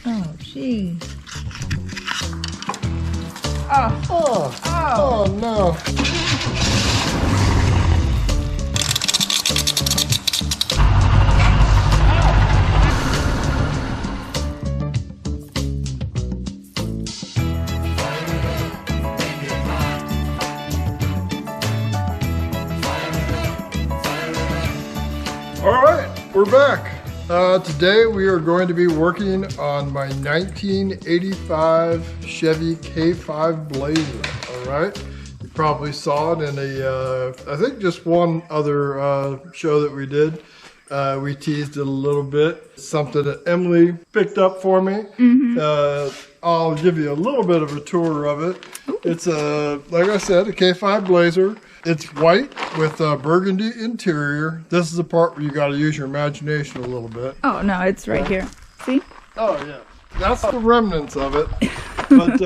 Oh, jeez. Oh no. All right, we're back. Today we are going to be working on my 1985 Chevy K5 Blazer. All right, you probably saw it in I think just one other show that we did. We teased it a little bit. Something that Emily picked up for me. I'll give you a little bit of a tour of it. It's like I said, a K5 Blazer. It's white with a burgundy interior. This is the part where you got to use your imagination a little bit. Oh, no, it's right here. See? Oh, yeah. That's the remnants of it. But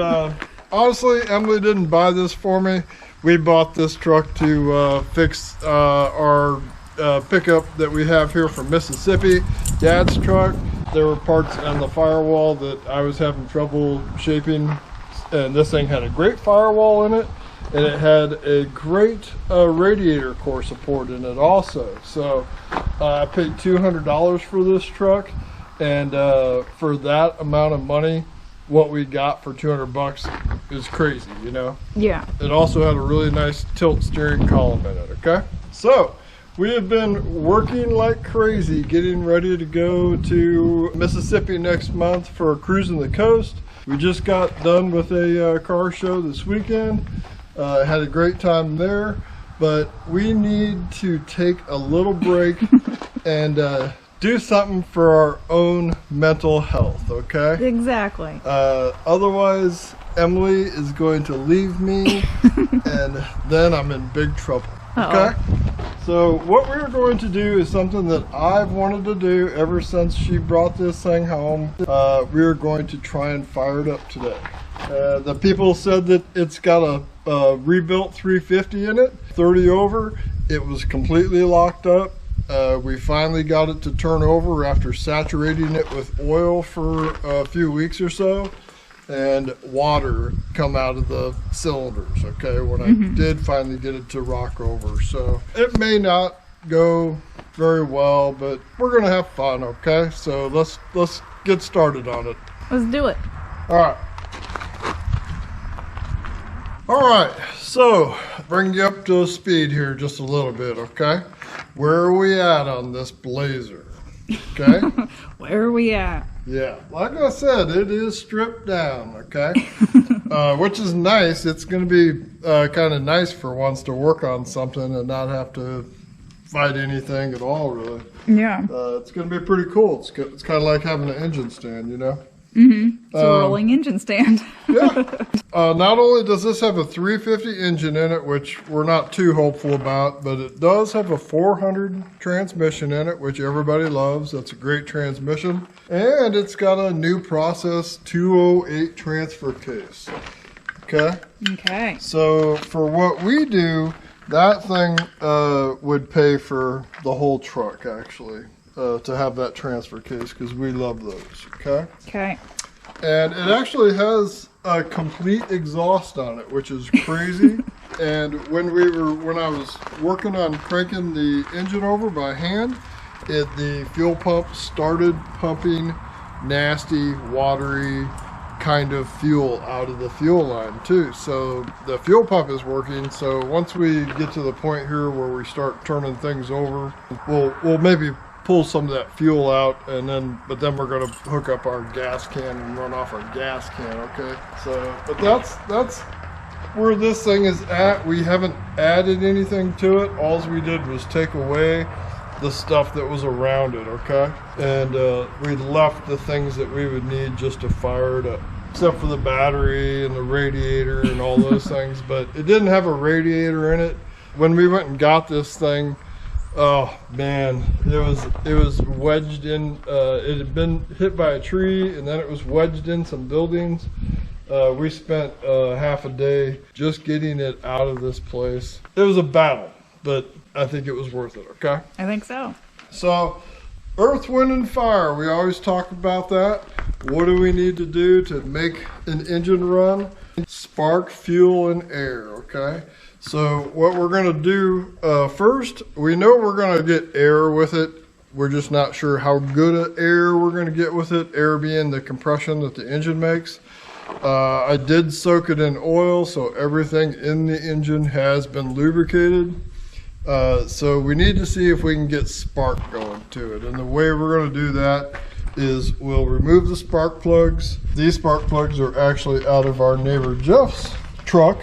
honestly, Emily didn't buy this for me. We bought this truck to fix our pickup that we have here from Mississippi, Dad's truck. There were parts on the firewall that I was having trouble shaping, and this thing had a great firewall in it. And it had a great radiator core support in it also. So I paid $200 for this truck, and for that amount of money, what we got for 200 bucks is crazy, you know? Yeah. It also had a really nice tilt steering column in it, okay? So we have been working like crazy, getting ready to go to Mississippi next month for Cruising the Coast. We just got done with a car show this weekend. Had a great time there, but we need to take a little break and do something for our own mental health, okay? Exactly. Otherwise, Emily is going to leave me, and then I'm in big trouble, okay? So what we're going to do is something that I've wanted to do ever since she brought this thing home. We're going to try and fire it up today. The people said that it's got a rebuilt 350 in it, 30 over. It was completely locked up. We finally got it to turn over after saturating it with oil for a few weeks or so, and water come out of the cylinders, okay, when I did finally get it to rock over. So it may not go very well, but we're gonna have fun, okay? So let's get started on it. Let's do it. All right, so bring you up to speed here just a little bit, okay? Where are we at on this Blazer, okay? Where are we at? Yeah, like I said, it is stripped down, okay? Which is nice. It's going to be kind of nice for once to work on something and not have to fight anything at all, really. Yeah. It's going to be pretty cool. It's kind of like having an engine stand, you know? It's a rolling engine stand. Yeah. Not only does this have a 350 engine in it, which we're not too hopeful about, but it does have a 400 transmission in it, which everybody loves. That's a great transmission. And it's got a new process 208 transfer case. Okay? Okay. So for what we do, that thing would pay for the whole truck, actually. To have that transfer case, because we love those, okay? Okay. And it actually has a complete exhaust on it, which is crazy. And when I was working on cranking the engine over by hand, the fuel pump started pumping nasty, watery kind of fuel out of the fuel line too. So the fuel pump is working. So once we get to the point here where we start turning things over, we'll maybe pull some of that fuel out, but then we're going to hook up our gas can and run off our gas can, okay? So, but that's where this thing is at. We haven't added anything to it. All we did was take away the stuff that was around it, okay? And we left the things that we would need just to fire it up, except for the battery and the radiator and all those things. But it didn't have a radiator in it. When we went and got this thing, oh man, it was wedged in. It had been hit by a tree, and then it was wedged in some buildings. We spent half a day just getting it out of this place. It was a battle, but I think it was worth it, okay? I think so. So, Earth, Wind, and Fire, we always talk about that. what do we need to do to make an engine run? Spark, fuel, and air, okay? So what we're gonna do first, we know we're gonna get air with it. We're just not sure how good an air we're gonna get with it, air being the compression that the engine makes. I did soak it in oil, so everything in the engine has been lubricated. So we need to see if we can get spark going to it. And the way we're gonna do that is we'll remove the spark plugs. These spark plugs are actually out of our neighbor Jeff's truck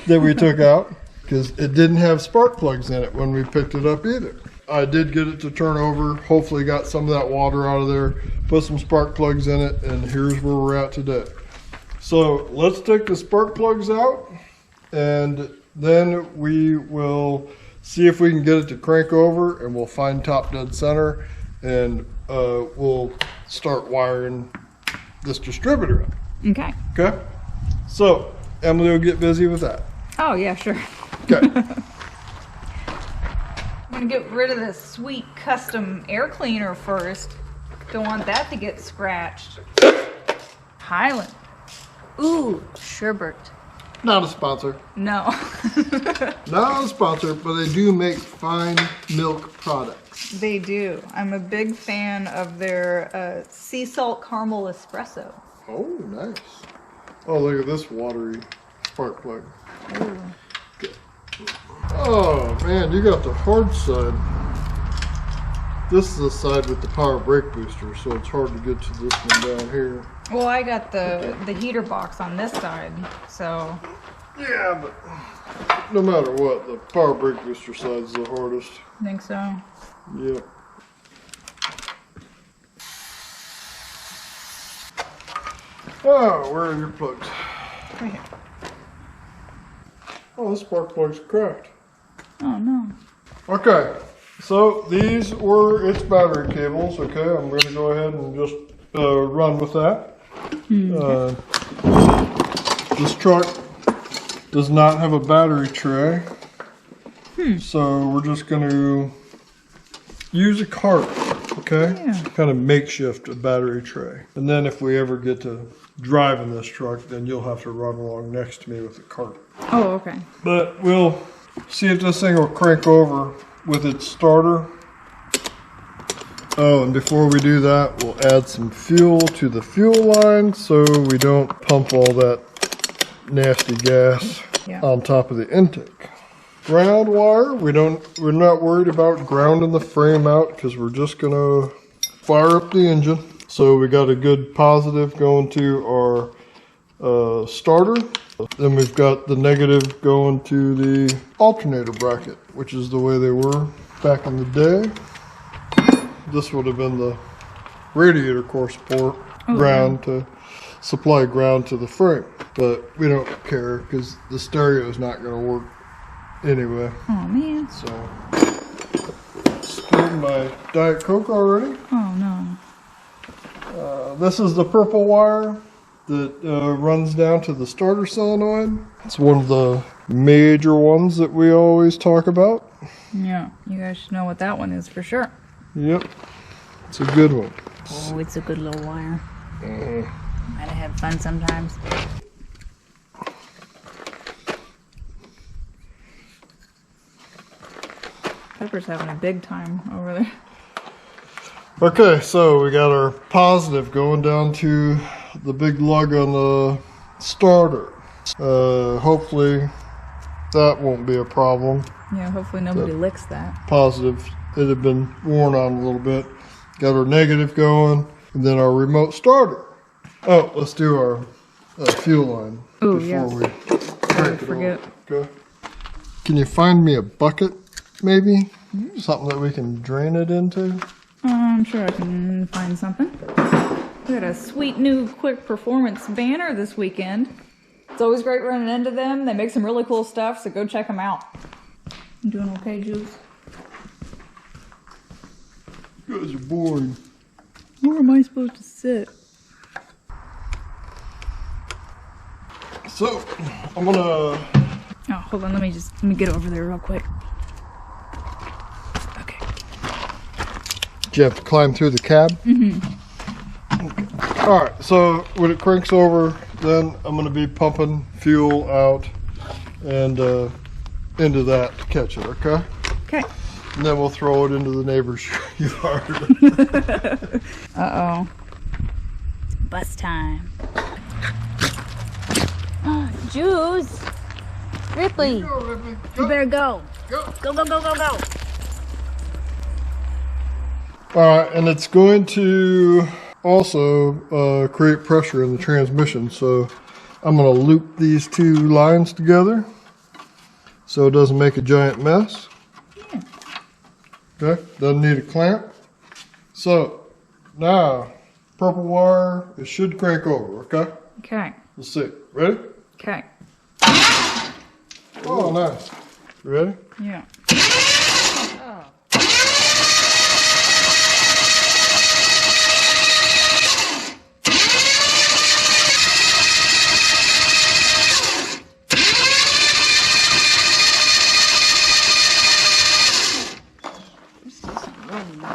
that we took out because it didn't have spark plugs in it when we picked it up either. I did get it to turn over, hopefully got some of that water out of there, put some spark plugs in it, and here's where we're at today. So let's take the spark plugs out, and then we will see if we can get it to crank over, and we'll find top dead center, and we'll start wiring this distributor up. Okay. Okay? So Emily will get busy with that. Oh, yeah, sure. Okay. I'm gonna get rid of this sweet custom air cleaner first. Don't want that to get scratched. Highland. Ooh, sherbet. Not a sponsor. No. Not a sponsor, but they do make fine milk products. They do. I'm a big fan of their sea salt caramel espresso. Oh, nice. Oh, look at this watery spark plug. Ooh. Oh, man, you got the hard side. This is the side with the power brake booster, so it's hard to get to this one down here. Well, I got the heater box on this side, so. Yeah, but no matter what, the power brake booster side is the hardest. Think so? Yep. Oh, where are your plugs? Right here. Oh, this spark plug's cracked. Oh, no. Okay, so these were its battery cables. Okay, I'm going to go ahead and just run with that. This truck does not have a battery tray, so we're just going to use a cart, okay? Yeah. Kind of makeshift a battery tray. And then if we ever get to driving this truck, then you'll have to run along next to me with the cart. Oh, okay. But we'll see if this thing will crank over with its starter. Oh, and before we do that, we'll add some fuel to the fuel line so we don't pump all that nasty gas on top of the intake. Ground wire, we're not worried about grounding the frame out because we're just gonna fire up the engine. So we got a good positive going to our starter. Then we've got the negative going to the alternator bracket, which is the way they were back in the day. This would have been the radiator core support ground to supply ground to the frame. But we don't care because the stereo is not going to work anyway. Oh, man. So, spilled my Diet Coke already. Oh, no. This is the purple wire that runs down to the starter solenoid. It's one of the major ones that we always talk about. Yeah, you guys should know what that one is for sure. Yep, it's a good one. Oh, it's a good little wire. Might have had fun sometimes. Pepper's having a big time over there. Okay, so we got our positive going down to the big lug on the starter. Hopefully that won't be a problem. Yeah, hopefully nobody licks that. Positive, it had been worn on a little bit. Got our negative going, and then our remote starter. Oh, let's do our fuel line before we crank it forget. on. Okay. Can you find me a bucket, maybe? Something that we can drain it into? I'm sure I can find something. We got a sweet new Quick Performance banner this weekend. It's always great running into them. They make some really cool stuff, so go check them out. You doing okay, Jules? You guys are boring. Where am I supposed to sit? So, I'm gonna... Oh, hold on. Let me get over there real quick. Okay. Do you have to climb through the cab? Mm-hmm. Okay. All right, so when it cranks over, then I'm gonna be pumping fuel out and into that to catch it, okay? Okay. And then we'll throw it into the neighbor's yard. Uh-oh. Bus time. Juice! Ripley! Go, Ripley. You better go. Go. Go, go, go, go, go. All right, and it's going to also create pressure in the transmission. So I'm going to loop these two lines together so it doesn't make a giant mess. Yeah. Okay, doesn't need a clamp. So now, purple wire, it should crank over, okay? Okay. Let's see. Ready? Okay. Oh, nice. You ready? Yeah.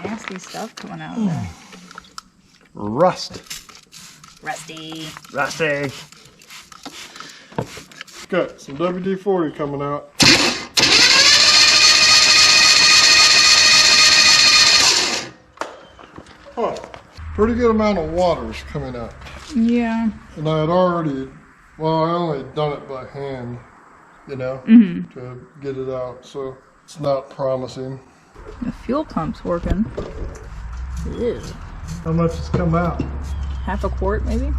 Nasty stuff coming out of there. Rust. Rusty. Rusty. Got some WD-40 coming out. Huh. Pretty good amount of water's coming out. Yeah. And I had already, well, I only done it by hand, you know, to get it out. So it's not promising. The fuel pump's working. Ew. How much has come out? Half a quart, maybe?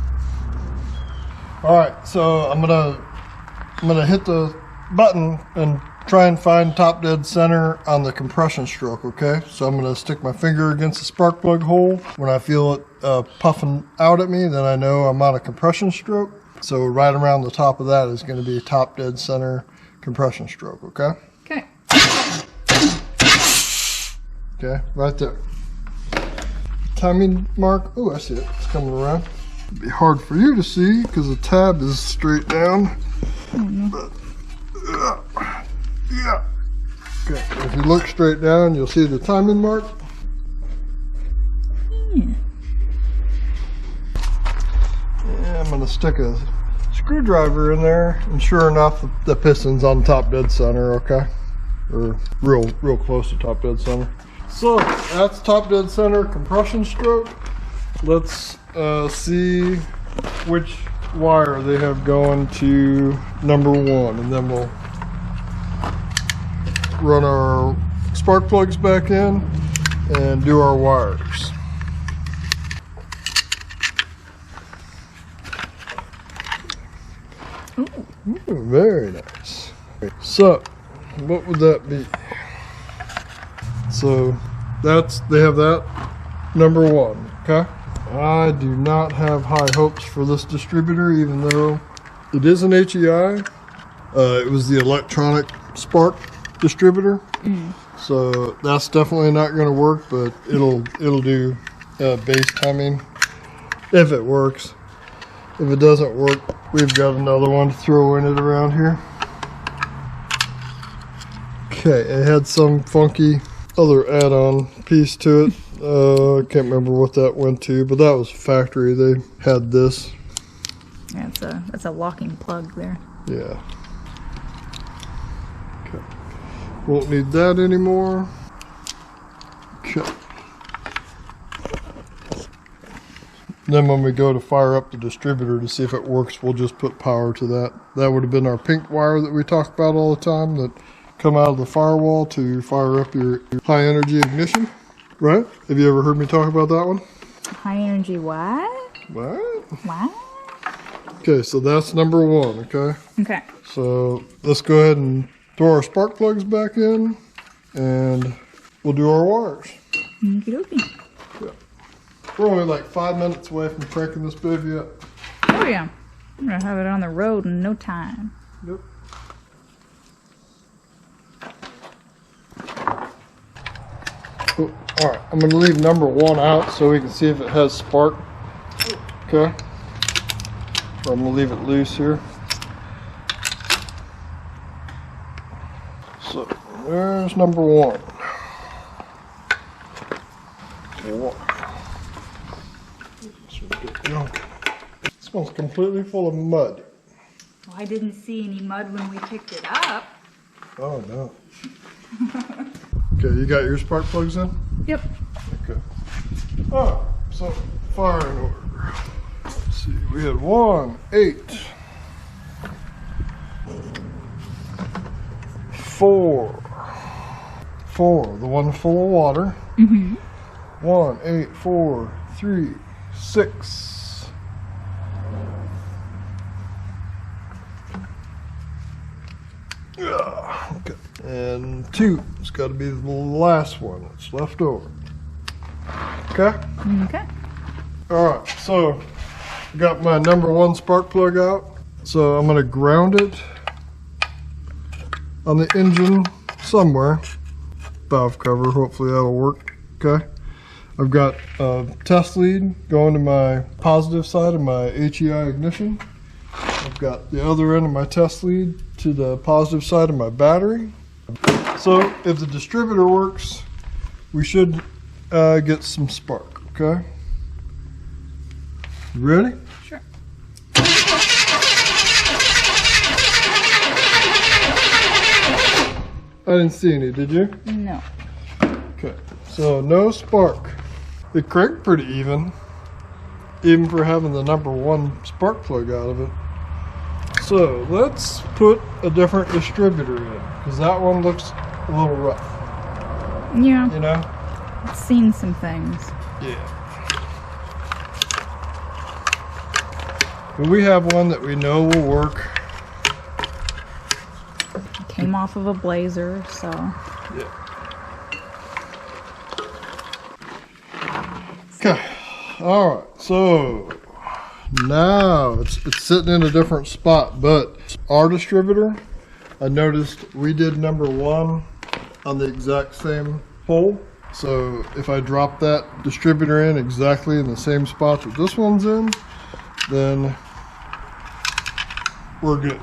All right, so I'm gonna hit the button and try and find top dead center on the compression stroke, okay? So I'm gonna stick my finger against the spark plug hole. When I feel it puffing out at me, then I know I'm on a compression stroke. So right around the top of that is gonna be a top dead center compression stroke, okay? Okay. Okay, right there. Timing mark, oh, I see it, it's coming around. It'd be hard for you to see because the tab is straight down. But, yeah. Okay, if you look straight down, you'll see the timing mark. Yeah. And I'm gonna stick a screwdriver in there, and sure enough, the piston's on top dead center, okay? Or real close to top dead center. So that's top dead center compression stroke. Let's see which wire they have going to number 1, and then we'll run our spark plugs back in and do our wires. Ooh, very nice. So what would that be? So they have that number 1, okay? I do not have high hopes for this distributor, even though it is an HEI. It was the electronic spark distributor, so that's definitely not going to work. But it'll do base timing if it works. If it doesn't work, we've got another one to throw in it around here. Okay, it had some funky other add-on piece to it. I can't remember what that went to, but that was factory. They had this. Yeah, that's a locking plug there. Yeah. Okay. Won't need that anymore. Okay. Then when we go to fire up the distributor to see if it works, we'll just put power to that. That would have been our pink wire that we talk about all the time that come out of the firewall to fire up your high energy ignition, right? Have you ever heard me talk about that one? High energy what? What? What? Okay, so that's number 1, okay? Okay. So let's go ahead and throw our spark plugs back in, and we'll do our wires. Okie dokie. Yeah. We're only like 5 minutes away from cranking this baby up. Oh yeah. I'm gonna have it on the road in no time. Yep. Oh, all right, I'm gonna leave number 1 out so we can see if it has spark. Okay. Or I'm gonna leave it loose here. So there's number 1. So get going. This one's completely full of mud. Well, I didn't see any mud when we picked it up. Oh no. Okay, you got your spark plugs in? Yep. Okay. Oh, so fire in order. Let's see, we had 1, 8, 4, the one full of water. Mm-hmm. 1, 8, 4, 3, 6. Okay. And 2, it's got to be the last one that's left over. Okay? Okay. Alright, so got my number 1 spark plug out. So I'm going to ground it on the engine somewhere. Valve cover, hopefully that'll work. Okay. I've got a test lead going to my positive side of my HEI ignition. I've got the other end of my test lead to the positive side of my battery. So if the distributor works, we should get some spark, okay? You ready? Sure. I didn't see any, did you? No. Okay, so no spark. It cranked pretty even for having the number 1 spark plug out of it. So let's put a different distributor in, because that one looks a little rough. Yeah. You know? I've seen some things. Yeah. But we have one that we know will work. Came off of a Blazer, so. Yeah. Okay. All right. So now it's sitting in a different spot, but our distributor, I noticed we did number 1 on the exact same hole. So if I drop that distributor in exactly in the same spot that this one's in, then we're good.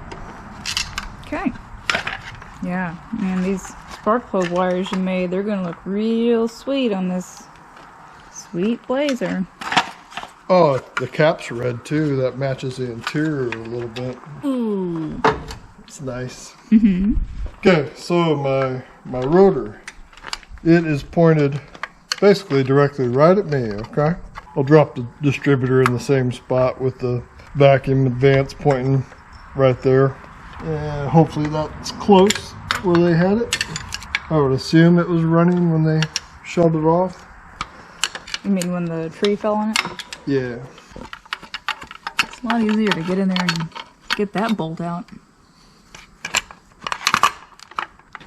Okay. Yeah, man, these spark plug wires you made, they're gonna look real sweet on this sweet Blazer. Oh, the cap's red too. That matches the interior a little bit. Ooh. It's nice. Mm-hmm. Okay, so my rotor, it is pointed basically directly right at me, okay? I'll drop the distributor in the same spot with the vacuum advance pointing right there. And hopefully that's close where they had it. I would assume it was running when they shut it off. You mean when the tree fell on it? Yeah. It's a lot easier to get in there and get that bolt out.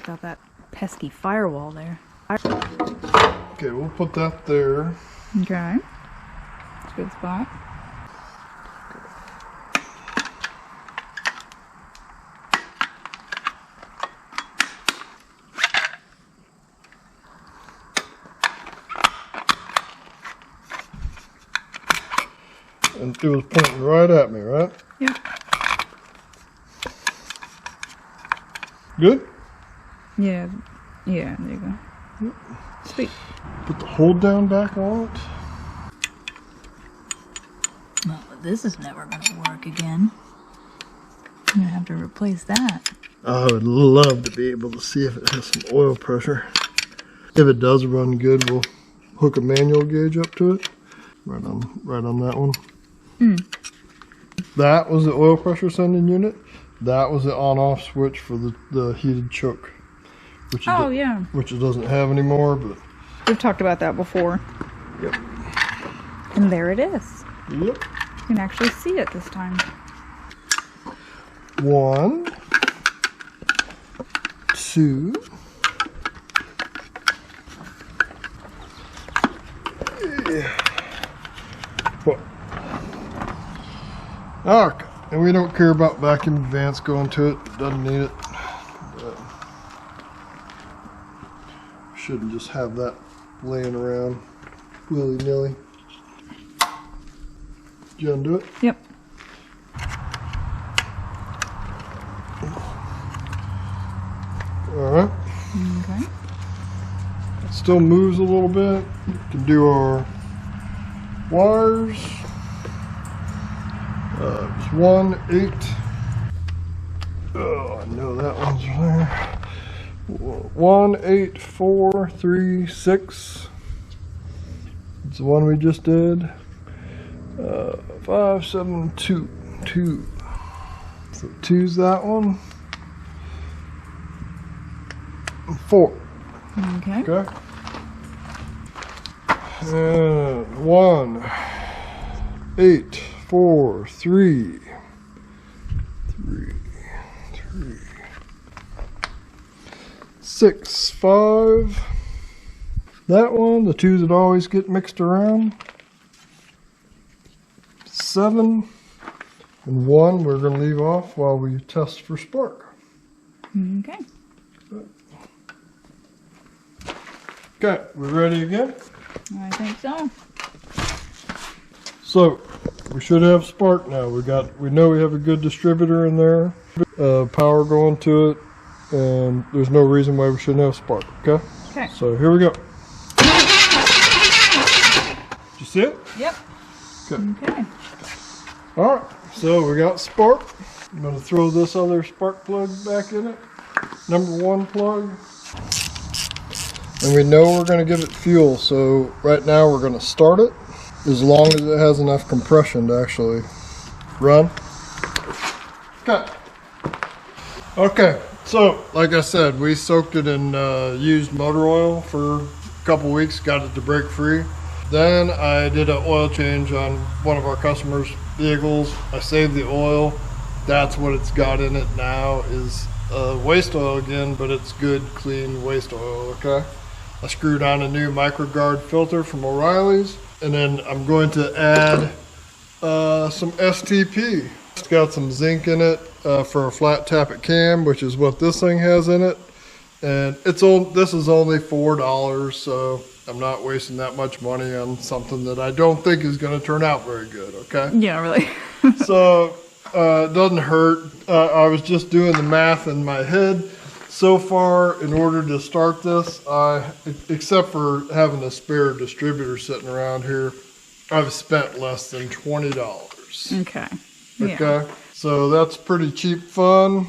Got that pesky firewall there. Okay, we'll put that there. Okay. It's a good spot. And it was pointing right at me, right? Yep. Good? Yeah. Yeah, there you go. Yep. Sweet. Put the hold down back on it. Well, this is never gonna work again. I'm gonna have to replace that. I would love to be able to see if it has some oil pressure. If it does run good, we'll hook a manual gauge up to it. Right on that one. That was the oil pressure sending unit. That was the on-off switch for the heated choke. Which which it doesn't have anymore, but we've talked about that before. Yep. And there it is. Yep. You can actually see it this time. 1, 2. Yeah. What? Okay. And we don't care about vacuum advance going to it. Doesn't need it. Shouldn't just have that laying around willy-nilly. Did you undo it? Yep. Alright. Okay. It still moves a little bit. We can do our wires. It's 1, 8. Oh, I know that one's there. 1, 8, 4, 3, 6. It's the one we just did. 5, 7, 2, 2. So 2's that one. 4. Okay. Okay. And 1, 8, 4, 3, 3, 3, 6, 5. That one, the 2s that always get mixed around. 7 and 1 we're going to leave off while we test for spark. Okay. Okay, we ready again? I think so. So we should have spark now. We know we have a good distributor in there, power going to it, and there's no reason why we shouldn't have spark. Okay. Okay. So here we go. Did you see it? Yep. Okay. Okay. All right. So we got spark. I'm going to throw this other spark plug back in it. Number 1 plug. And we know we're going to give it fuel, so right now we're going to start it as long as it has enough compression to actually run. Okay. Okay, so like I said, we soaked it in used motor oil for a couple weeks, got it to break free. Then I did an oil change on one of our customers' vehicles. I saved the oil. That's what it's got in it now, is waste oil again, but it's good, clean waste oil, okay? I screwed on a new microguard filter from O'Reilly's, and then I'm going to add some STP. It's got some zinc in it for a flat tappet cam, which is what this thing has in it. And this is only $4, so I'm not wasting that much money on something that I don't think is going to turn out very good, okay? Yeah, really. So it doesn't hurt. I was just doing the math in my head. So far, in order to start this, except for having a spare distributor sitting around here, I've spent less than $20. Okay. Okay, so that's pretty cheap fun.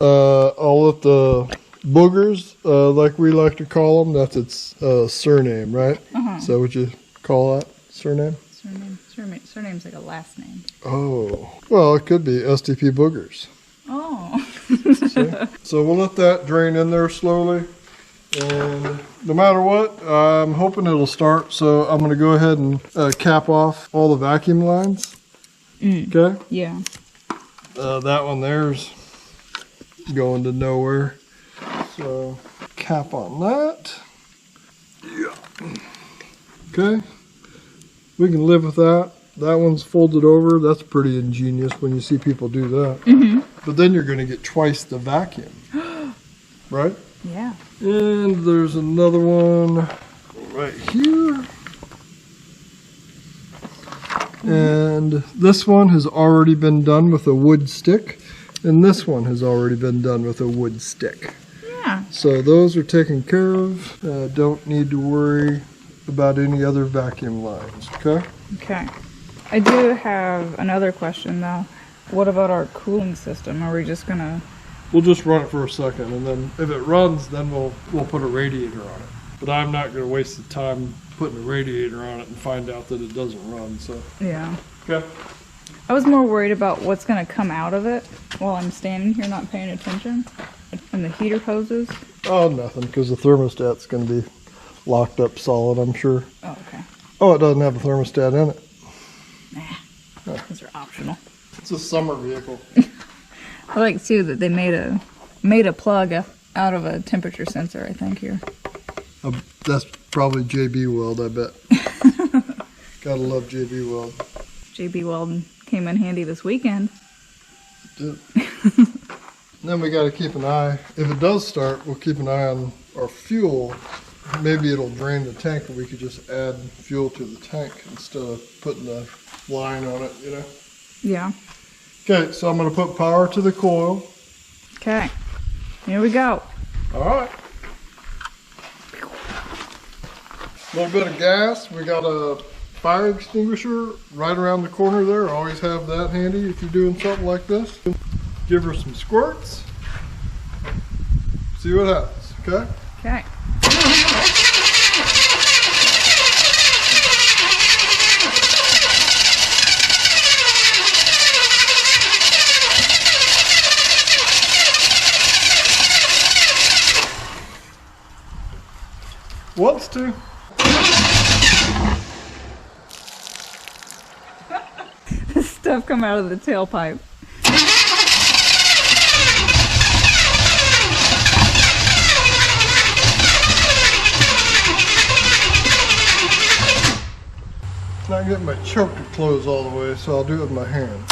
I'll let the boogers, like we like to call them, that's its surname, right? Is that what you call that? Surname? Surname's like a last name. Oh, well, it could be STP boogers. Oh. So we'll let that drain in there slowly, and no matter what, I'm hoping it'll start. So I'm going to go ahead and cap off all the vacuum lines. Okay. Yeah. That one there's going to nowhere. So cap on that. Yeah. Okay. We can live with that. That one's folded over. That's pretty ingenious when you see people do that. But then you're going to get twice the vacuum. Right? Yeah. And there's another one right here. And this one has already been done with a wood stick. And this one has already been done with a wood stick. Yeah. So those are taken care of. Don't need to worry about any other vacuum lines, okay? Okay. I do have another question though. What about our cooling system? Are we just gonna... We'll just run it for a second, and then if it runs, then we'll put a radiator on it. But I'm not going to waste the time putting a radiator on it and find out that it doesn't run, so. Yeah. Okay. I was more worried about what's gonna come out of it while I'm standing here not paying attention. And the heater hoses. Oh, nothing, because the thermostat's going to be locked up solid, I'm sure. Oh, okay. Oh, it doesn't have a thermostat in it. Nah. Those are optional. It's a summer vehicle. I like too that they made a plug out of a temperature sensor, I think, here. That's probably JB Weld, I bet. Gotta love JB Weld. JB Weld came in handy this weekend. It did. Then we gotta keep an eye. If it does start, we'll keep an eye on our fuel. Maybe it'll drain the tank and we could just add fuel to the tank instead of putting the line on it, you know? Yeah. Okay, so I'm going to put power to the coil. Okay. Here we go. All right. A little bit of gas. We got a fire extinguisher right around the corner there. Always have that handy if you're doing something like this. Give her some squirts. See what happens, okay? Okay. Wants to. This stuff come out of the tailpipe. Not getting my choke to close all the way, so I'll do it with my hand.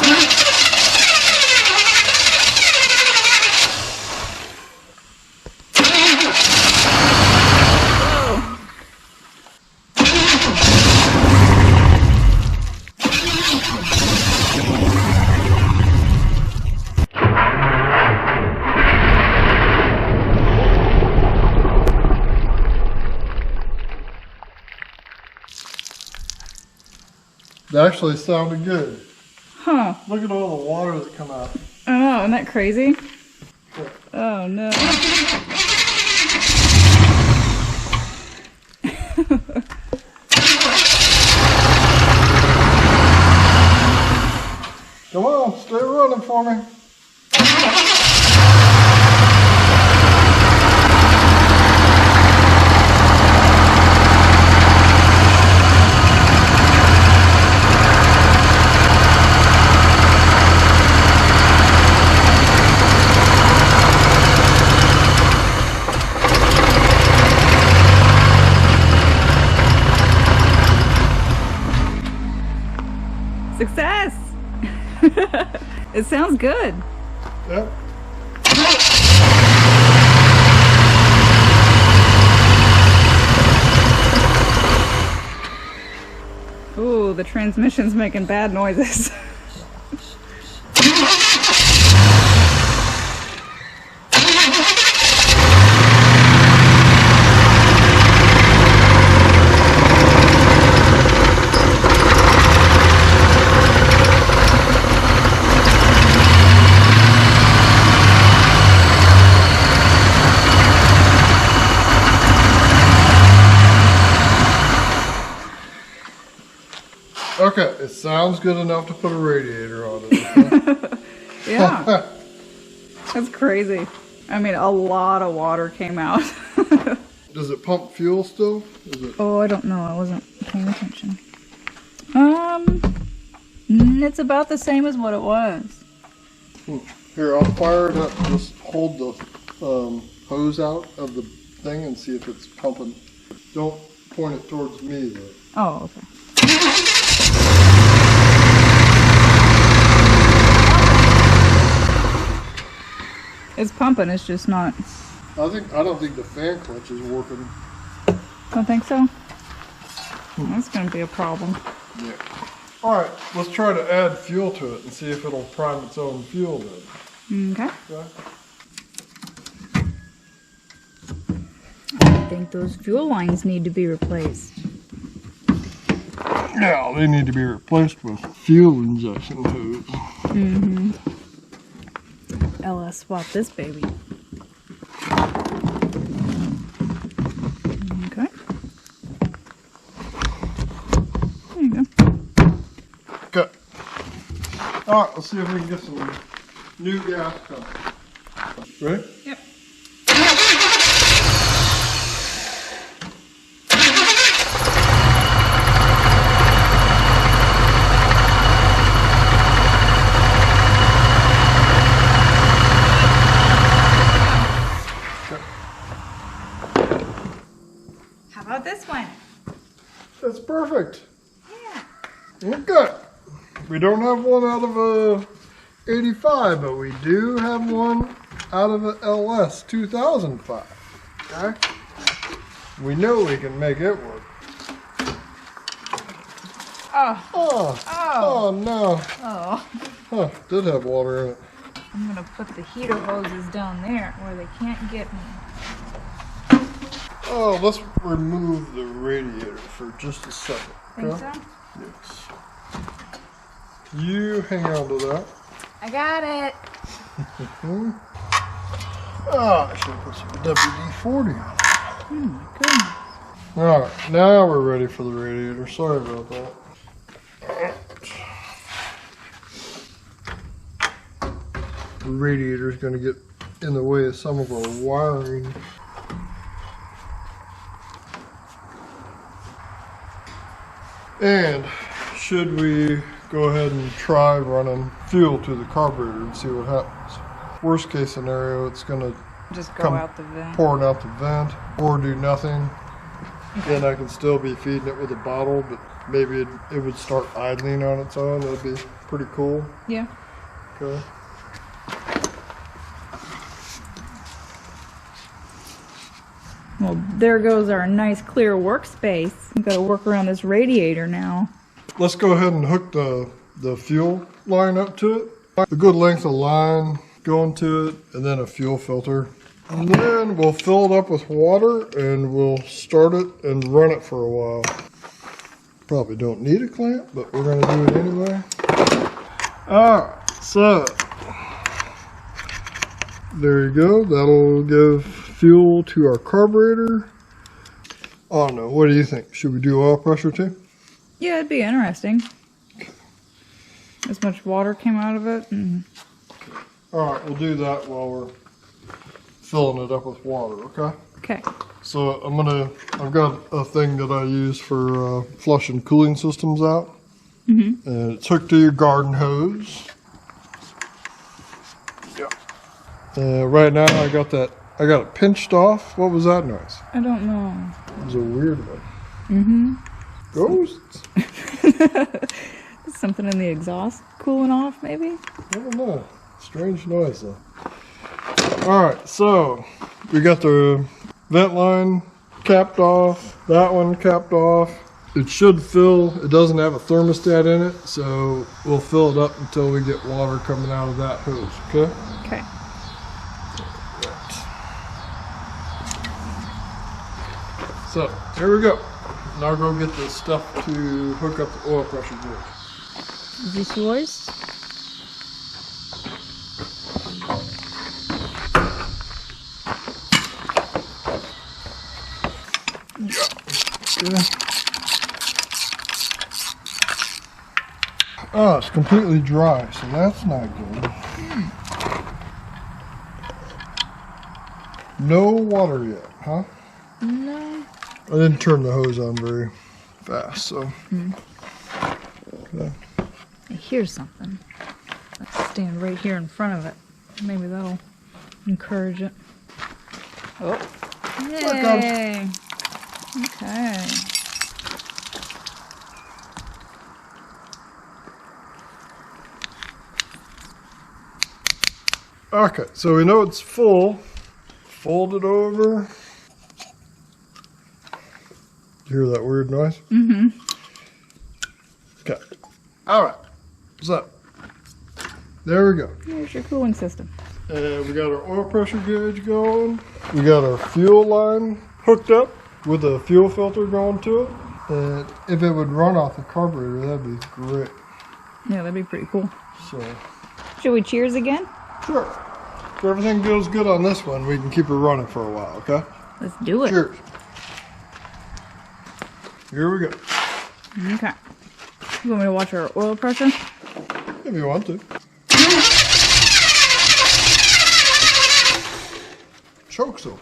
That actually sounded good. Huh. Look at all the water that come out. Oh, isn't that crazy? Oh no. Come on, stay running for me. Success! It sounds good. Yep. Ooh, the transmission's making bad noises. Okay, it sounds good enough to put a radiator on it. Okay? Yeah. That's crazy. I mean, a lot of water came out. Does it pump fuel still? Is it? Oh, I don't know. I wasn't paying attention. It's about the same as what it was. Here, I'll fire it up. Just hold the hose out of the thing and see if it's pumping. Don't point it towards me though. Oh, okay. It's pumping, it's just not. I don't think the fan clutch is working. Don't think so? That's gonna be a problem. Yeah. Alright, let's try to add fuel to it and see if it'll prime its own fuel then. Okay. Okay? I think those fuel lines need to be replaced. Yeah, they need to be replaced with fuel injection hose. Mm-hmm. LS swap this baby. Okay. There you go. Okay. Alright, let's see if we can get some new gas coming. Ready? Yep. How about this one? That's perfect. Yeah. Okay. We don't have one out of a 85, but we do have one out of a LS 2005. Okay? We know we can make it work. Oh. Oh no. Oh. Huh, did have water in it. I'm gonna put the heater hoses down there where they can't get me. Oh, let's remove the radiator for just a second. Think Okay? so? Yes. You hang on to that. I got it. Oh, I should have put some WD-40 on. Oh my goodness. Alright, now we're ready for the radiator. Sorry about that. The radiator is going to get in the way of some of our wiring. And should we go ahead and try running fuel to the carburetor and see what happens? Worst case scenario, it's going to Just go out the vent. pouring out the vent or do nothing. Then I can still be feeding it with a bottle, but maybe it would start idling on its own. That'd be pretty cool. Yeah. Okay. Well, there goes our nice clear workspace. We've got to work around this radiator now. Let's go ahead and hook the fuel line up to it. A good length of line going to it, and then a fuel filter. And then we'll fill it up with water and we'll start it and run it for a while. Probably don't need a clamp, but we're going to do it anyway. Alright, so there you go. That'll give fuel to our carburetor. I don't know. What do you think? Should we do oil pressure too? Yeah, it'd be interesting. As much water came out of it. And... Alright, we'll do that while we're filling it up with water, okay? Okay. So I've got a thing that I use for flushing cooling systems out. Mm-hmm. And it's hooked to your garden hose. Yeah. Right now I got it pinched off. What was that noise? I don't know. It was a weird one. Mm-hmm. Ghosts? Something in the exhaust cooling off, maybe? I don't know. Strange noise though. Alright, so we got the vent line capped off, that one capped off. It should fill. It doesn't have a thermostat in it, so we'll fill it up until we get water coming out of that hose, okay? Okay. So, here we go. Now go get the stuff to hook up the oil pressure gauge. Is this yours? Yeah. Oh, it's completely dry, so that's not good. No water yet, huh? No. I didn't turn the hose on very fast, so. Okay. I hear something. Let's stand right here in front of it. Maybe that'll encourage it. Oh. Yay. Okay. Okay, so we know it's full. Fold it over. You hear that weird noise? Mm-hmm. Okay. All right. So, there we go. Here's your cooling system. And we got our oil pressure gauge going. We got our fuel line hooked up with a fuel filter going to it. And if it would run off the carburetor, that'd be great. Yeah, that'd be pretty cool. So, Should we cheers again? sure. If everything goes good on this one, we can keep it running for a while, okay? Let's do it. Cheers. Here we go. Okay. You want me to watch our oil pressure? If you want to. Choke so.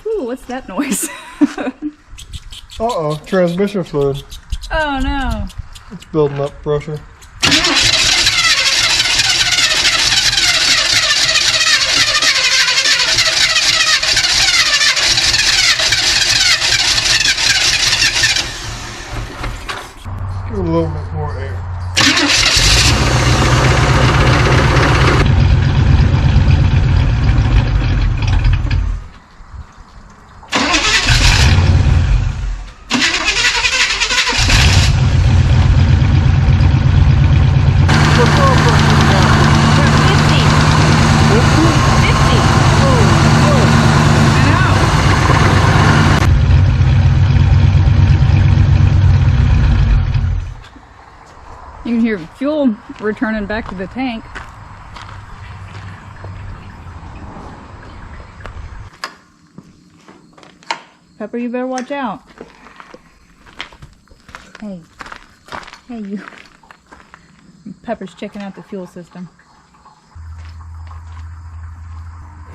Ooh, what's that noise? Uh-oh, transmission fluid. Oh no. It's building up pressure. Give it a little bit more air. returning back to the tank. Pepper, you better watch out. Hey. Hey, you. Pepper's checking out the fuel system.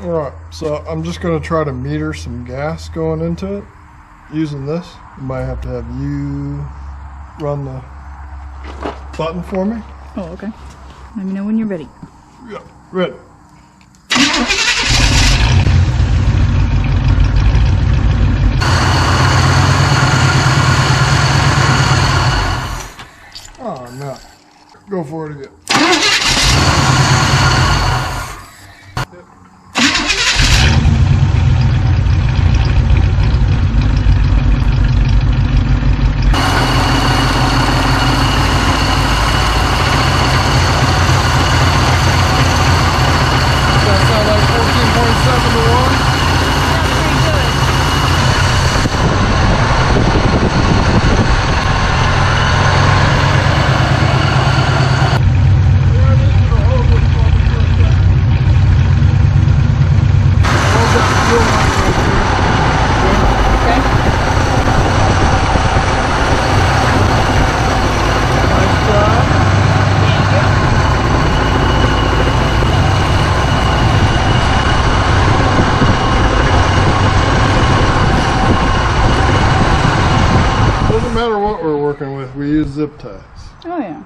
Alright, so I'm just going to try to meter some gas going into it using this. I might have to have you run the button for me. Oh, okay. Let me know when you're ready. Yeah, ready. Oh, no. Go for it again. Doesn't matter what we're working with, we use zip ties. Oh, yeah.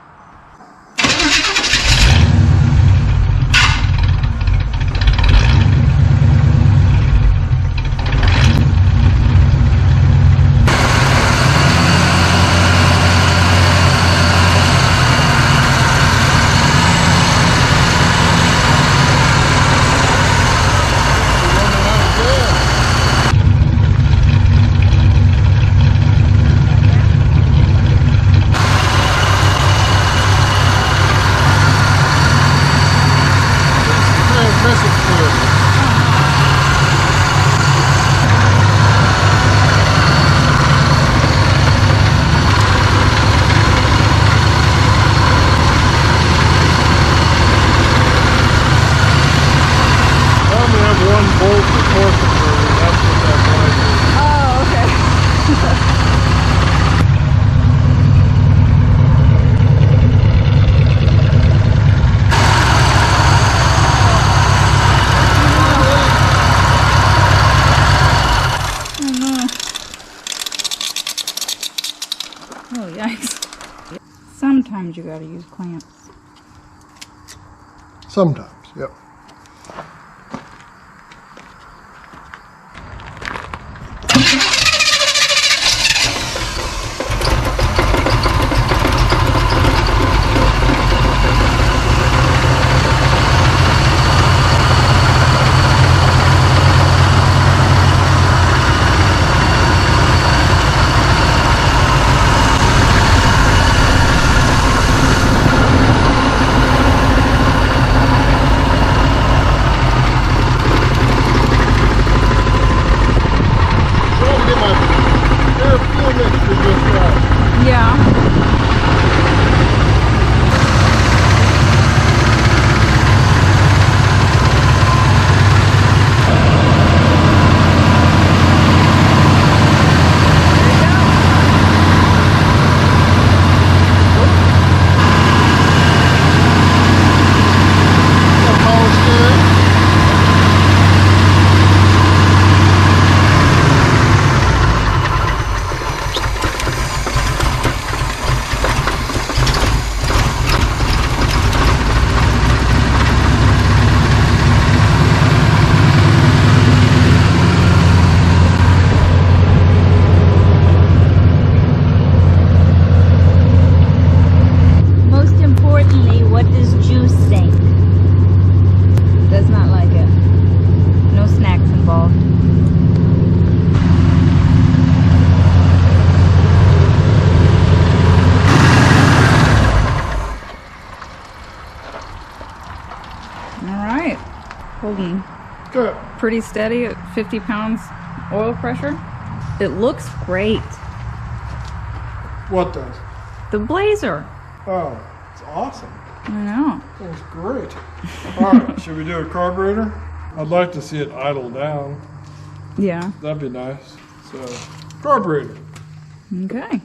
Oh, yikes. Sometimes you gotta use clamps. Sometimes, yep. Holding Good. pretty steady at 50 pounds oil pressure. It looks great. What does? The Blazer. Oh, it's awesome. I know. That was great. All right, should we do a carburetor? I'd like to see it idle down. Yeah. That'd be nice. So, carburetor. Okay.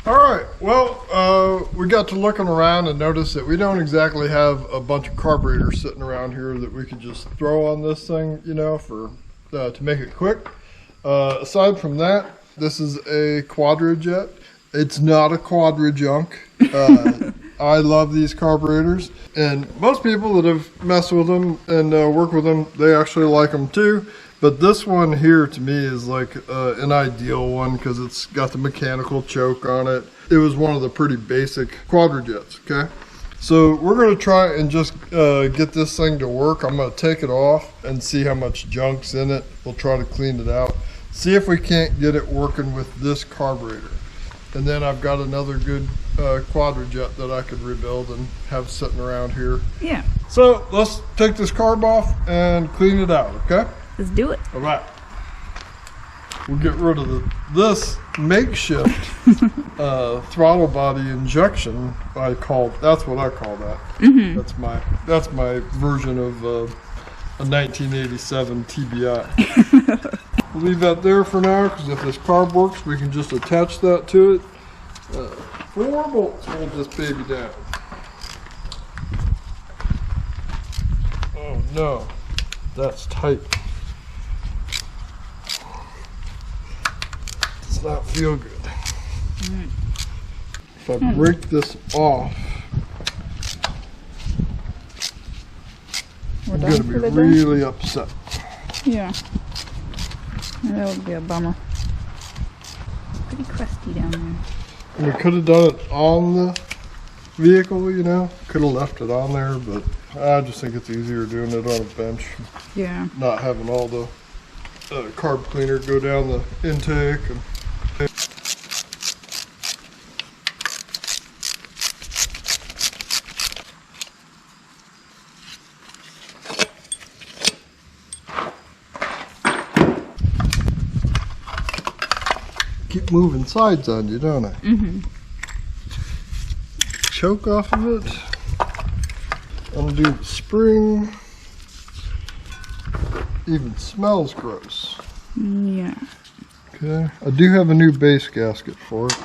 All right, well, we got to looking around and noticed that we don't exactly have a bunch of carburetors sitting around here that we could just throw on this thing, you know, for to make it quick. Aside from that, this is a Quadrajet. It's not a Quadrajunk. I love these carburetors, and most people that have messed with them and work with them, they actually like them too. But this one here to me is like an ideal one because it's got the mechanical choke on it. It was one of the pretty basic Quadrajets, okay? So we're gonna try and just get this thing to work. I'm gonna take it off and see how much junk's in it. We'll try to clean it out. See if we can't get it working with this carburetor. And then I've got another good Quadrajet that I could rebuild and have sitting around here. Yeah. So let's take this carb off and clean it out, okay? Let's do it. All right. We'll get rid of this makeshift throttle body injection. That's what I call that. Mm-hmm. That's my version of a 1987 TBI. We'll leave that there for now because if this carb works, we can just attach that to it. 4 bolts hold this baby down. Oh no, that's tight. Does not feel good. Mm. If I break this off, I'm going to be really upset. Yeah. That would be a bummer. Pretty crusty down there. We could have done it on the vehicle, you know. Could have left it on there, but I just think it's easier doing it on a bench. Yeah. Not having all the carb cleaner go down the intake. And keep moving sides on you, don't I? Mm-hmm. Choke off of it. Undo the spring. Even smells gross. Yeah. Okay. I do have a new base gasket for it.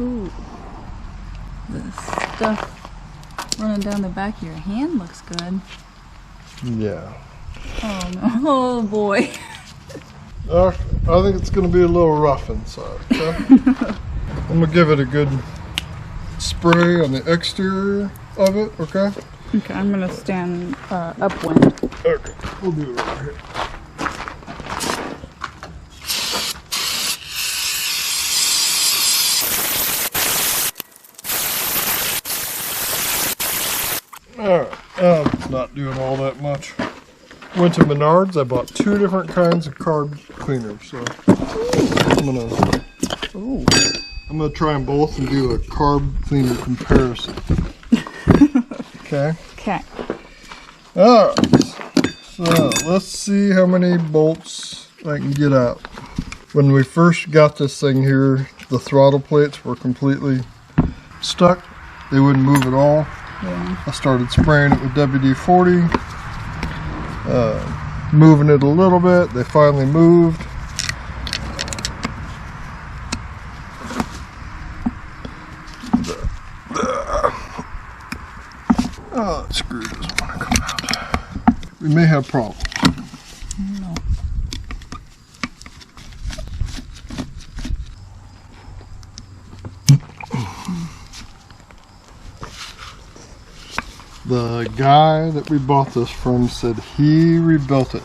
Ooh. The stuff running down the back of your hand looks good. Yeah. Oh no. Oh boy. I think it's going to be a little rough inside. Okay? I'm going to give it a good spray on the exterior of it, okay? Okay, I'm gonna stand upwind. Okay, we'll do it right here. Alright, it's not doing all that much. Went to Menards, I bought 2 different kinds of carb cleaners, so I'm gonna try them both and do a carb cleaner comparison. Okay. Okay. Alright, so let's see how many bolts I can get out. When we first got this thing here, the throttle plates were completely stuck. They wouldn't move at all. Yeah. I started spraying it with WD-40, moving it a little bit. They finally moved. Oh, that screw doesn't want to come out. We may have problems. No. The guy that we bought this from said he rebuilt it.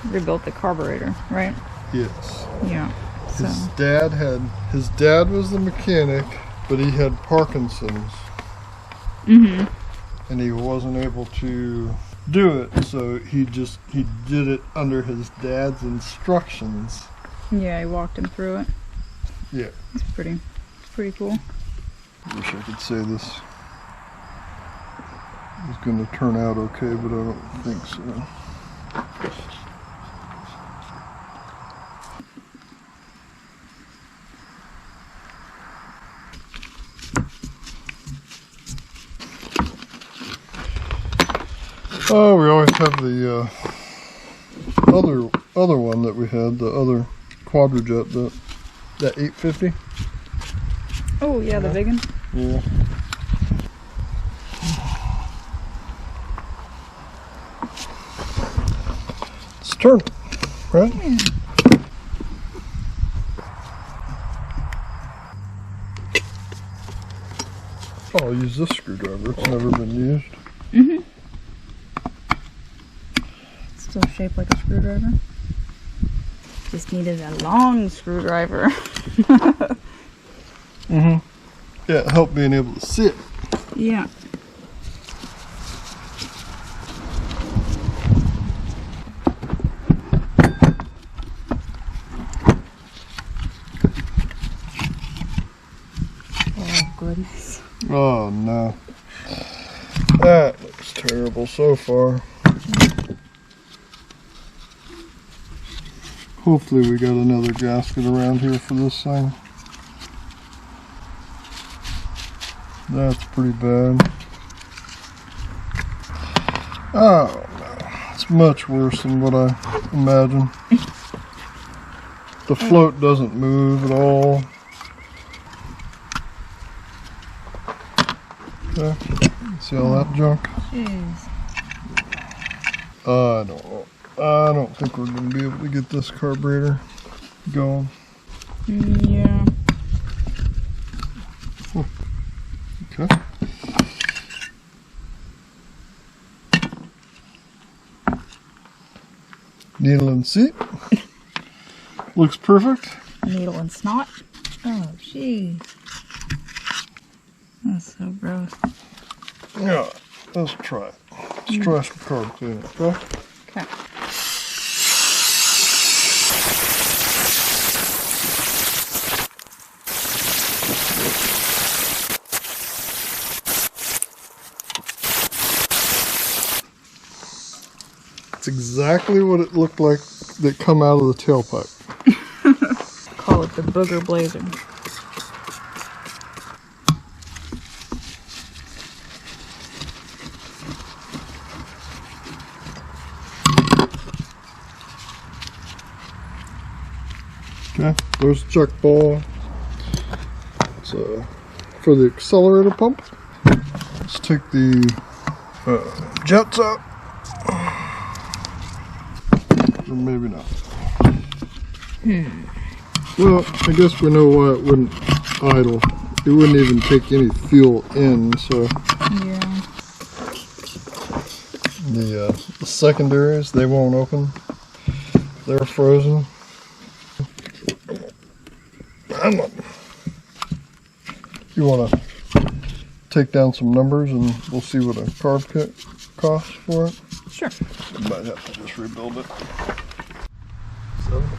Rebuilt the carburetor, right? Yes. Yeah. So. His dad was the mechanic, but he had Parkinson's. Mm-hmm. And he wasn't able to do it, so he did it under his dad's instructions. Yeah, he walked him through it. Yeah. It's pretty cool. Wish I could say this is going to turn out okay, but I don't think so. Oh, we always have the other one that we had, the other Quadrajet, that 850. Oh yeah, the big one. Yeah. Let's turn it, right? Yeah. I'll use this screwdriver. It's never been used. Mm-hmm. Still shaped like a screwdriver. Just needed a long screwdriver. Mm-hmm. Yeah, it helped being able to sit. Yeah. Oh goodness. Oh no. That looks terrible so far. Hopefully we got another gasket around here for this thing. That's pretty bad. Oh no, it's much worse than what I imagined. The float doesn't move at all. Okay, see all that junk? Jeez. I don't know. I don't think we're going to be able to get this carburetor going. Yeah. Okay. Needle and seat. Looks perfect. Needle and snot. Oh, jeez. That's so gross. Yeah, let's try it. Let's try some carb cleaning, okay? Okay. It's exactly what it looked like that come out of the tailpipe. Call it the booger blazer. Okay, there's the check ball. It's for the accelerator pump. Let's take the jets out. Or maybe not. Well, I guess we know why it wouldn't idle. It wouldn't even take any fuel in, so. Yeah. The secondaries, they won't open. They're frozen. You want to take down some numbers and we'll see what a carb kit costs for it? Sure. We might have to just rebuild it. 704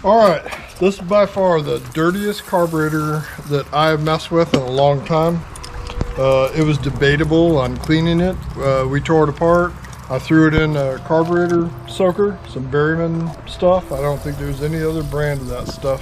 Alright, this is by far the dirtiest carburetor that I've messed with in a long time. It was debatable on cleaning it. We tore it apart. I threw it in a carburetor soaker, some Berryman stuff. I don't think there's any other brand of that stuff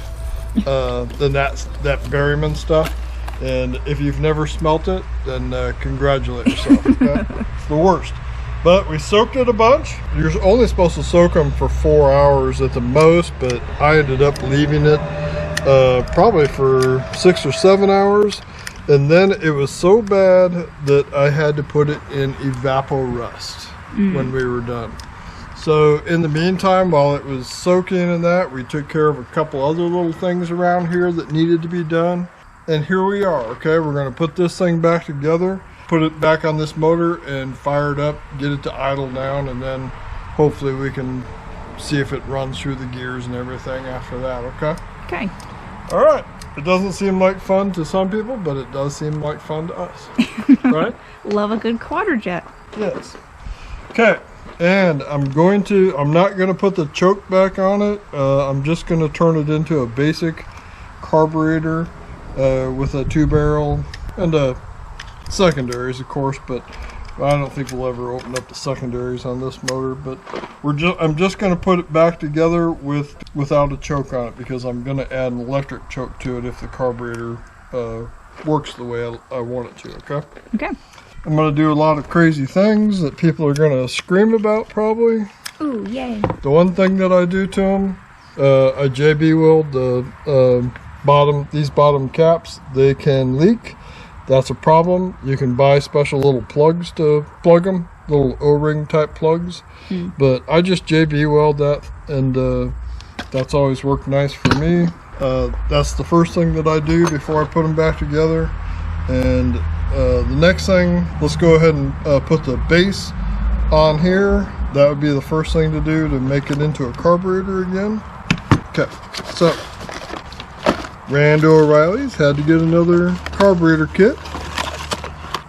than that Berryman stuff. And if you've never smelt it, then congratulate yourself. Okay? It's the worst. But we soaked it a bunch. You're only supposed to soak them for 4 hours at the most, but I ended up leaving it probably for 6 or 7 hours. And then it was so bad that I had to put it in evaporust when we were done. So in the meantime, while it was soaking in that, we took care of a couple other little things around here that needed to be done. And here we are, okay? We're gonna put this thing back together, put it back on this motor and fire it up, get it to idle down, and then hopefully we can see if it runs through the gears and everything after that, okay? Okay. All right. It doesn't seem like fun to some people, but it does seem like fun to us, right? Love a good Quadrajet. Yes. Okay. And I'm not going to put the choke back on it. I'm just going to turn it into a basic carburetor with a 2-barrel and secondaries, of course, but I don't think we'll ever open up the secondaries on this motor. But I'm just going to put it back together without a choke on it, because I'm going to add an electric choke to it if the carburetor works the way I want it to, okay? Okay. I'm going to do a lot of crazy things that people are going to scream about, probably. Ooh, yay. The one thing that I do to them, I JB weld the these bottom caps. They can leak. That's a problem. You can buy special little plugs to plug them, little O-ring type plugs. But I just JB weld that, and that's always worked nice for me. That's the first thing that I do before I put them back together. And the next thing, let's go ahead and put the base on here. That would be the first thing to do to make it into a carburetor again. Okay, so ran to O'Reilly's, had to get another carburetor kit.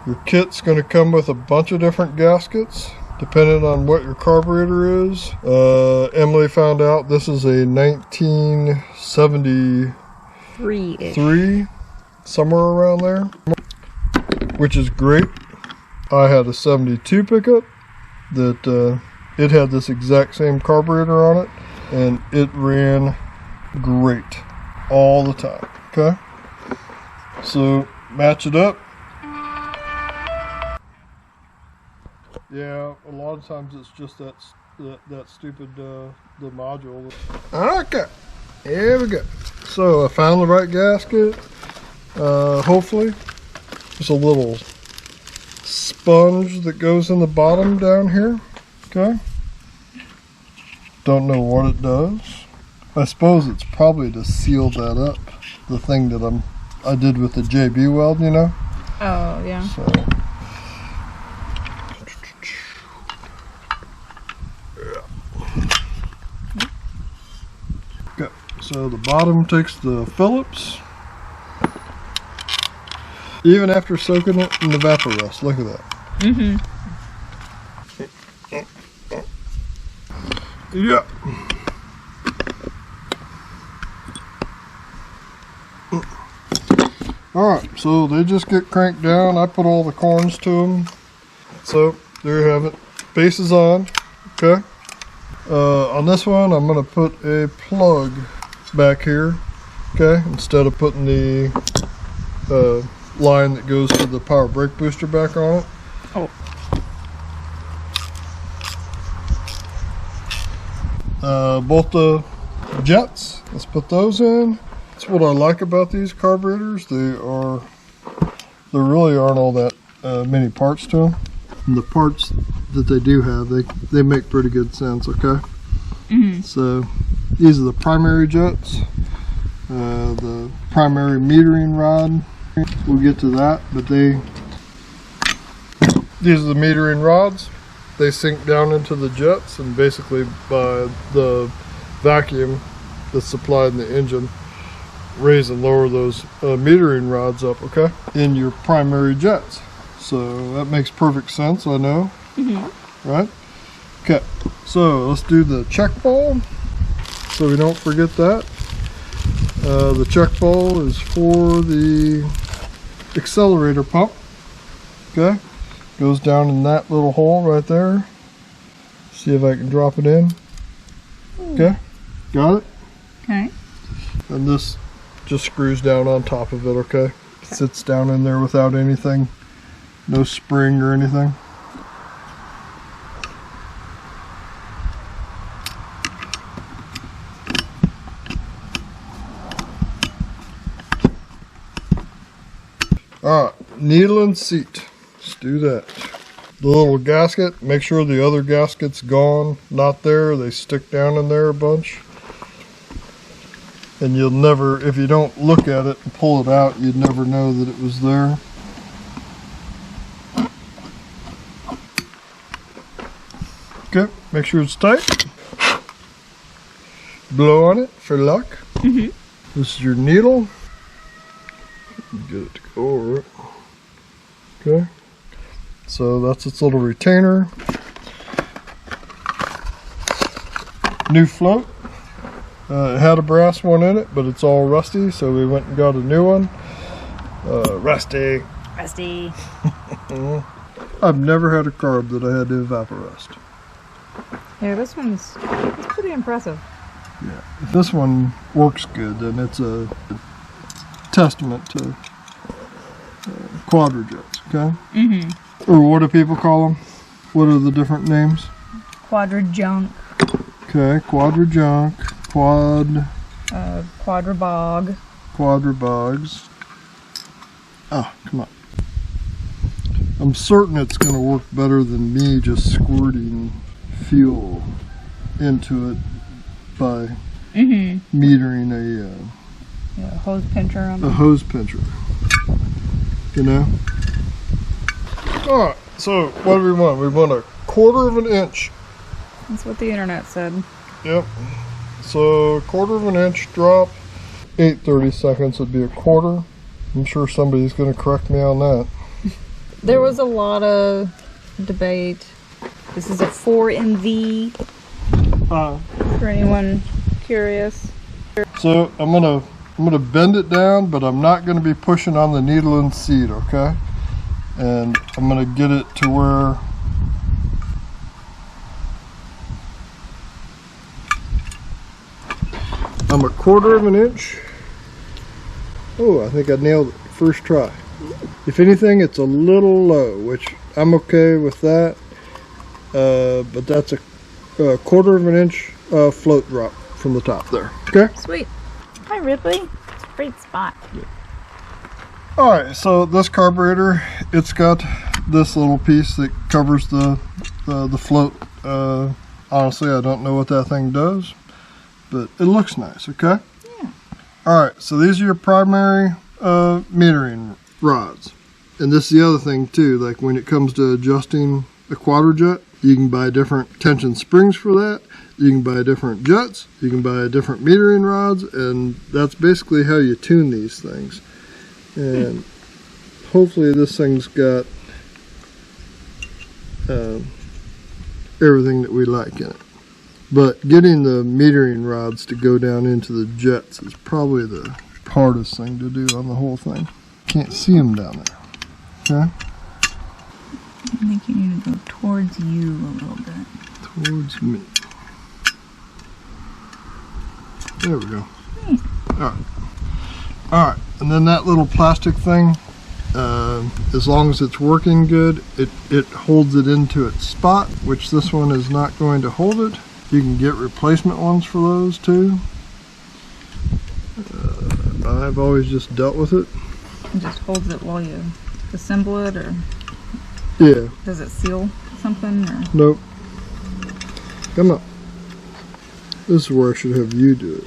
Your kit's going to come with a bunch of different gaskets depending on what your carburetor is. Emily found out this is a 1973, somewhere around there, which is great. I had a 72 pickup that it had this exact same carburetor on it, and it ran great all the time. Okay, so match it up. Yeah, a lot of times it's just that stupid the module. Okay, here we go. So I found the right gasket. Hopefully, there's a little sponge that goes in the bottom down here. Okay. Don't know what it does. I suppose it's probably to seal that up. The thing that I did with the JB weld, you know. Oh yeah. So. Okay. So the bottom takes the Phillips. Even after soaking it in the evaporust, look at that. Yeah. Alright, so they just get cranked down. I put all the corns to them. So, there you have it. Base is on. Okay. On this one, I'm going to put a plug back here. Okay, instead of putting the line that goes to the power brake booster back on it. Oh. Both the jets, let's put those in. That's what I like about these carburetors. There really aren't all that many parts to them. And the parts that they do have, they make pretty good sense, okay? So these are the primary jets, the primary metering rod. We'll get to that, but these are the metering rods. They sink down into the jets, and basically by the vacuum that's supplied in the engine, raise and lower those metering rods up, okay, in your primary jets. So that makes perfect sense, I know. Right? Okay, so let's do the check ball so we don't forget that. The check ball is for the accelerator pump. Okay, goes down in that little hole right there. See if I can drop it in. Okay, got it. Okay. And this just screws down on top of it. Okay, sits down in there without anything, no spring or anything. Alright, needle and seat. Let's do that. The little gasket, make sure the other gasket's gone, not there. They stick down in there a bunch. And you'll never, if you don't look at it and pull it out, you'd never know that it was there. Okay, make sure it's tight. Blow on it for luck. This is your needle. Get it to go over it. Okay. So that's its little retainer. New float. It had a brass one in it, but it's all rusty, so we went and got a new one. Rusty. Rusty. I've never had a carb that I had to evaporust. Yeah, it's pretty impressive. Yeah, if this one works good, then it's a testament to Quadrajets, okay? Or what do people call them? What are the different names? Quadrajunk. Okay, Quadrajunk, Quadrabog. Quadrabogs. Oh, come on. I'm certain it's going to work better than me just squirting fuel into it by metering Yeah, hose pincher on a hose pincher. You know? Alright, so what do we want? We want a 1/4 of an inch. That's what the internet said. Yep. So 1/4 of an inch drop, 8/32 would be a 1/4. I'm sure somebody's going to correct me on that. There was a lot of debate. This is a 4 in V. For anyone curious. So I'm gonna bend it down, but I'm not gonna be pushing on the needle and seat, okay? And I'm gonna get it to where I'm a 1/4 of an inch. Oh, I think I nailed it first try. If anything, it's a little low, which I'm okay with that. But that's a 1/4 of an inch float drop from the top there. Okay? Sweet. Hi, Ripley. It's a great spot. Alright, so this carburetor, it's got this little piece that covers the float. Honestly, I don't know what that thing does, but it looks nice, okay? Yeah. Alright, so these are your primary metering rods. And this is the other thing too, like when it comes to adjusting a Quadrajet, you can buy different tension springs for that. You can buy different jets. You can buy different metering rods, and that's basically how you tune these things. And hopefully this thing's got everything that we like in it. But getting the metering rods to go down into the jets is probably the hardest thing to do on the whole thing. Can't see them down there. Okay? I think you need to go towards you a little bit. Towards me. There we go. Alright, and then that little plastic thing, as long as it's working good, it holds it into its spot, which this one is not going to hold it. You can get replacement ones for those too. I've always just dealt with it. It just holds it while you assemble it, or Yeah. does it seal something? Or? Nope. Come on. This is where I should have you do it.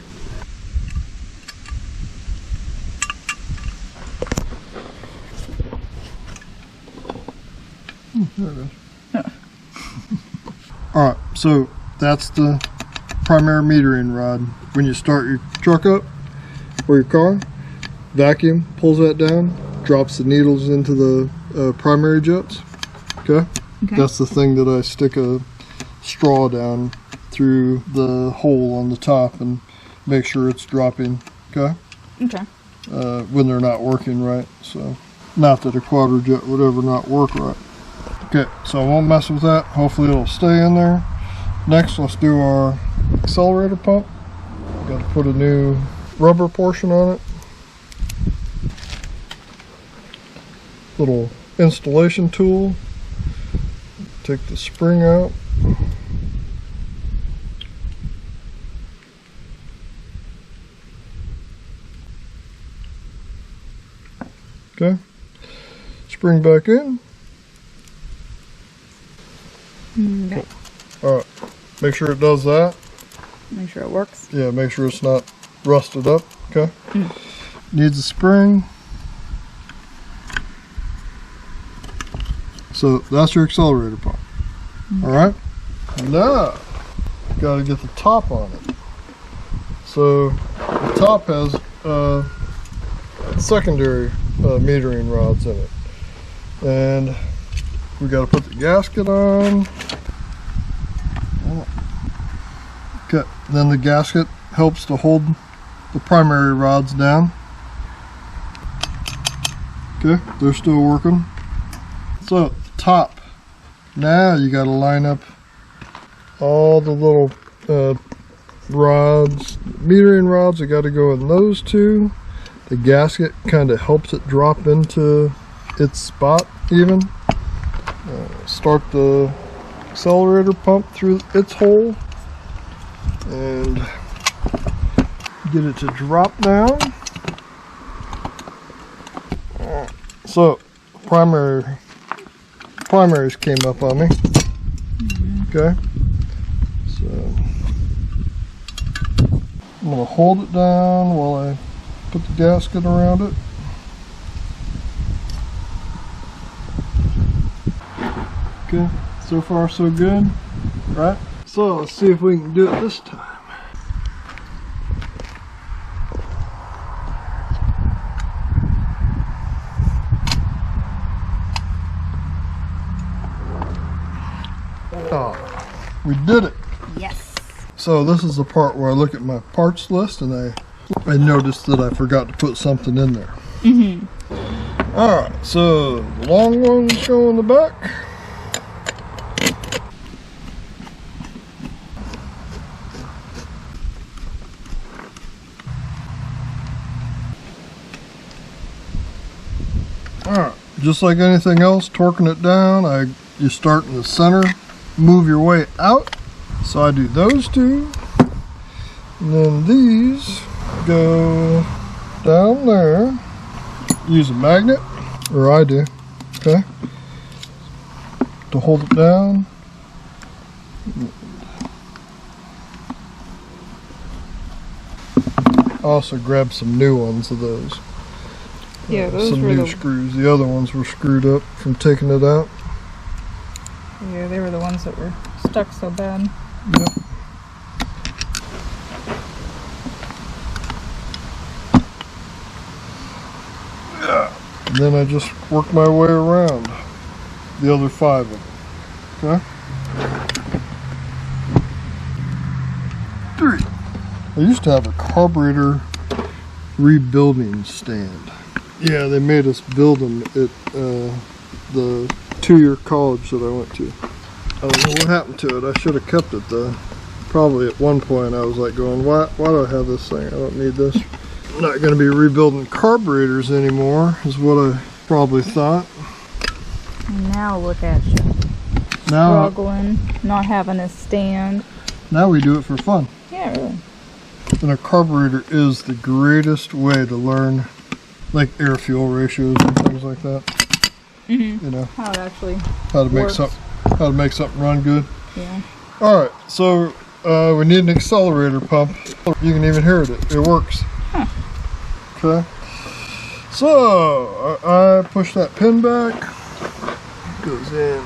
There it is. Alright, so that's the primary metering rod. When you start your truck up or your car, vacuum pulls that down, drops the needles into the primary jets. Okay? That's the thing that I stick a straw down through the hole on the top and make sure it's dropping. Okay? Okay. When they're not working right. So, not that a Quadrajet would ever not work right. Okay, so I won't mess with that. Hopefully it'll stay in there. Next, let's do our accelerator pump. Got to put a new rubber portion on it. Little installation tool. Take the spring out. Okay. spring back in. Okay. All right, make sure it does that. Make sure it works. Yeah, make sure it's not rusted up, okay? Needs a spring. So that's your accelerator pump. All right, now got to get the top on it. So the top has secondary metering rods in it, and we got to put the gasket on. Okay, then the gasket helps to hold the primary rods down. Okay, they're still working. So top, now you got to line up all the little rods, metering rods. I got to go in those two. The gasket kind of helps it drop into its spot even. Start the accelerator pump through its hole and get it to drop down. So primaries came up on me. Okay, so I'm gonna hold it down while I put the gasket around it. Okay, so far so good, right? So let's see if we can do it this time. Oh, we did it. Yes. So this is the part where I look at my parts list and I noticed that I forgot to put something in there. All right, so the long ones go in the back. Alright, just like anything else, torquing it down, you start in the center, move your way out. So I do those two, and then these go down there. Use a magnet, or I do, okay, to hold it down. I also grabbed some new ones of those. Yeah, those some were new screws. The other ones were screwed up from taking it out. Yeah, they were the ones that were stuck so bad. Yep. Yeah. And then I just work my way around the other 5 of them. Okay. 3. I used to have a carburetor rebuilding stand. Yeah, they made us build them at the 2-year college that I went to. I don't know what happened to it. I should have kept it though. Probably at one point I was like going, why do I have this thing? I don't need this. I'm not going to be rebuilding carburetors anymore, is what I probably thought. Now look at you. Now, Struggling, not having a stand. now we do it for fun. Yeah, really. And a carburetor is the greatest way to learn like air fuel ratios and things like that. You know, How it actually how to make works. something run good. Yeah. All right, so we need an accelerator pump. You can even hear it. It works. Huh. Okay. So I push that pin back. Goes in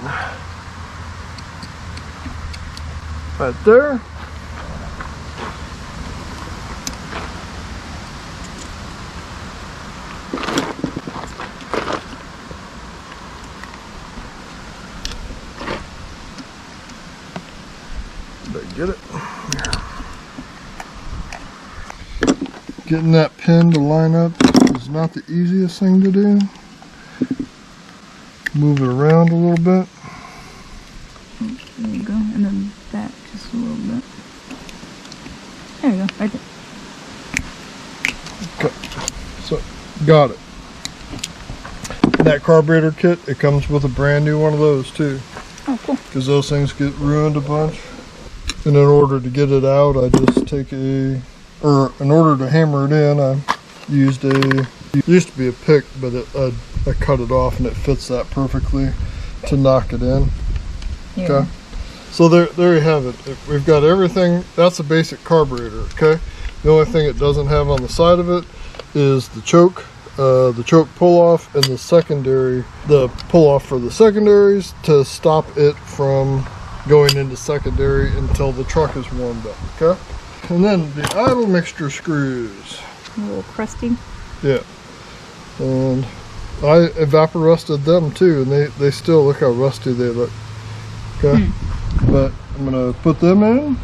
right there. Did I get it? Getting that pin to line up is not the easiest thing to do. Move it around a little bit. There you go. And then back just a little bit. There you go. Right there. Okay. So, got it. That carburetor kit, it comes with a brand new one of those too. Oh, cool. Because those things get ruined a bunch. And in order to get it out, I just take in order to hammer it in, I used used to be a pick, but a I cut it off and it fits that perfectly to knock it in. Yeah. Okay. So there you have it. We've got everything. That's a basic carburetor. Okay. The only thing it doesn't have on the side of it is the choke pull off, and the pull off for the secondaries to stop it from going into secondary until the truck is warmed up. Okay. And then the idle mixture screws. A little crusty. Yeah. And I evaporusted them too, and they still look how rusty they look. Okay. But I'm gonna put them in.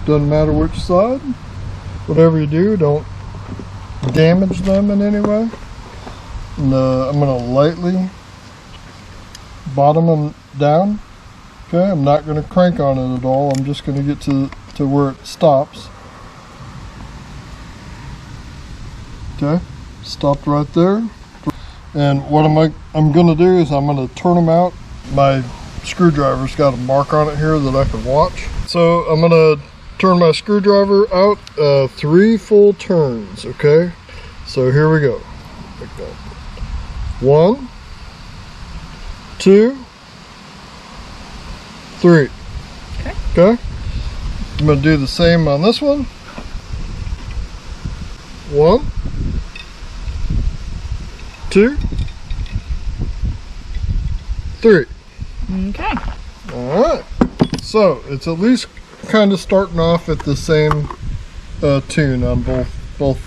Doesn't matter which side. Whatever you do, don't damage them in any way. And I'm gonna lightly bottom them down. Okay, I'm not gonna crank on it at all. I'm just gonna get to where it stops. Okay, stopped right there. And what I'm gonna do is I'm gonna turn them out. My screwdriver's got a mark on it here that I can watch. So I'm gonna turn my screwdriver out 3 full turns. Okay, so here we go. Like that. 1, 2, 3. Okay. I'm gonna do the same on this one. 1, 2, 3. Okay. All right. So it's at least kind of starting off at the same tune on both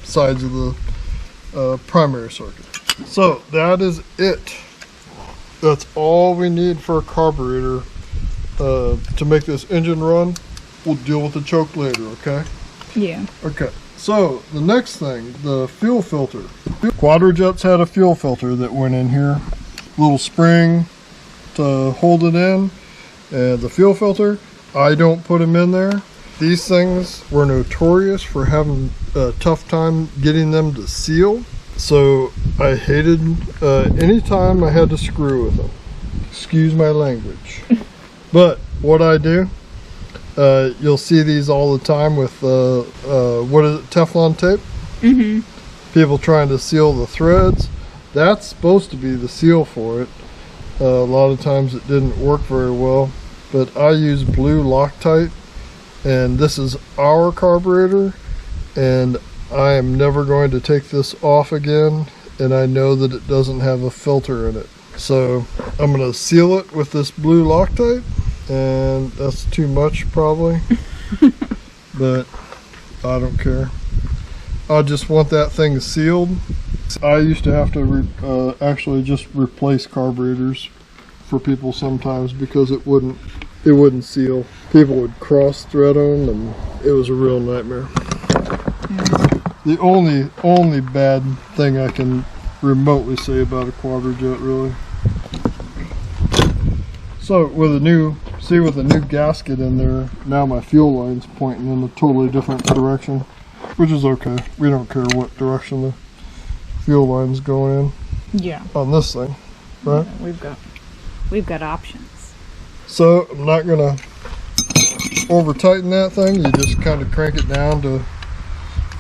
sides of the primary circuit. So that is it. That's all we need for a carburetor to make this engine run. We'll deal with the choke later, okay? Yeah. Okay. So the next thing, the fuel filter. Quadrajet's had a fuel filter that went in here. Little spring to hold it in. And the fuel filter, I don't put them in there. These things were notorious for having a tough time getting them to seal. So I hated any time I had to screw with them. Excuse my language. But what I do, you'll see these all the time with what is it, Teflon tape? Mm-hmm. People trying to seal the threads. That's supposed to be the seal for it. A lot of times it didn't work very well, but I use blue Loctite, and this is our carburetor, and I am never going to take this off again, and I know that it doesn't have a filter in it. So I'm going to seal it with this blue Loctite, and that's too much probably, but I don't care. I just want that thing sealed. I used to have to actually just replace carburetors for people sometimes because it wouldn't seal. People would cross thread them, and it was a real nightmare. The only bad thing I can remotely say about a Quadrajet, really. So with a new gasket in there, now my fuel line's pointing in a totally different direction, which is okay. We don't care what direction the fuel line's going in. Yeah. On this thing, right? Yeah, we've got options. So I'm not gonna over tighten that thing. You just kind of crank it down to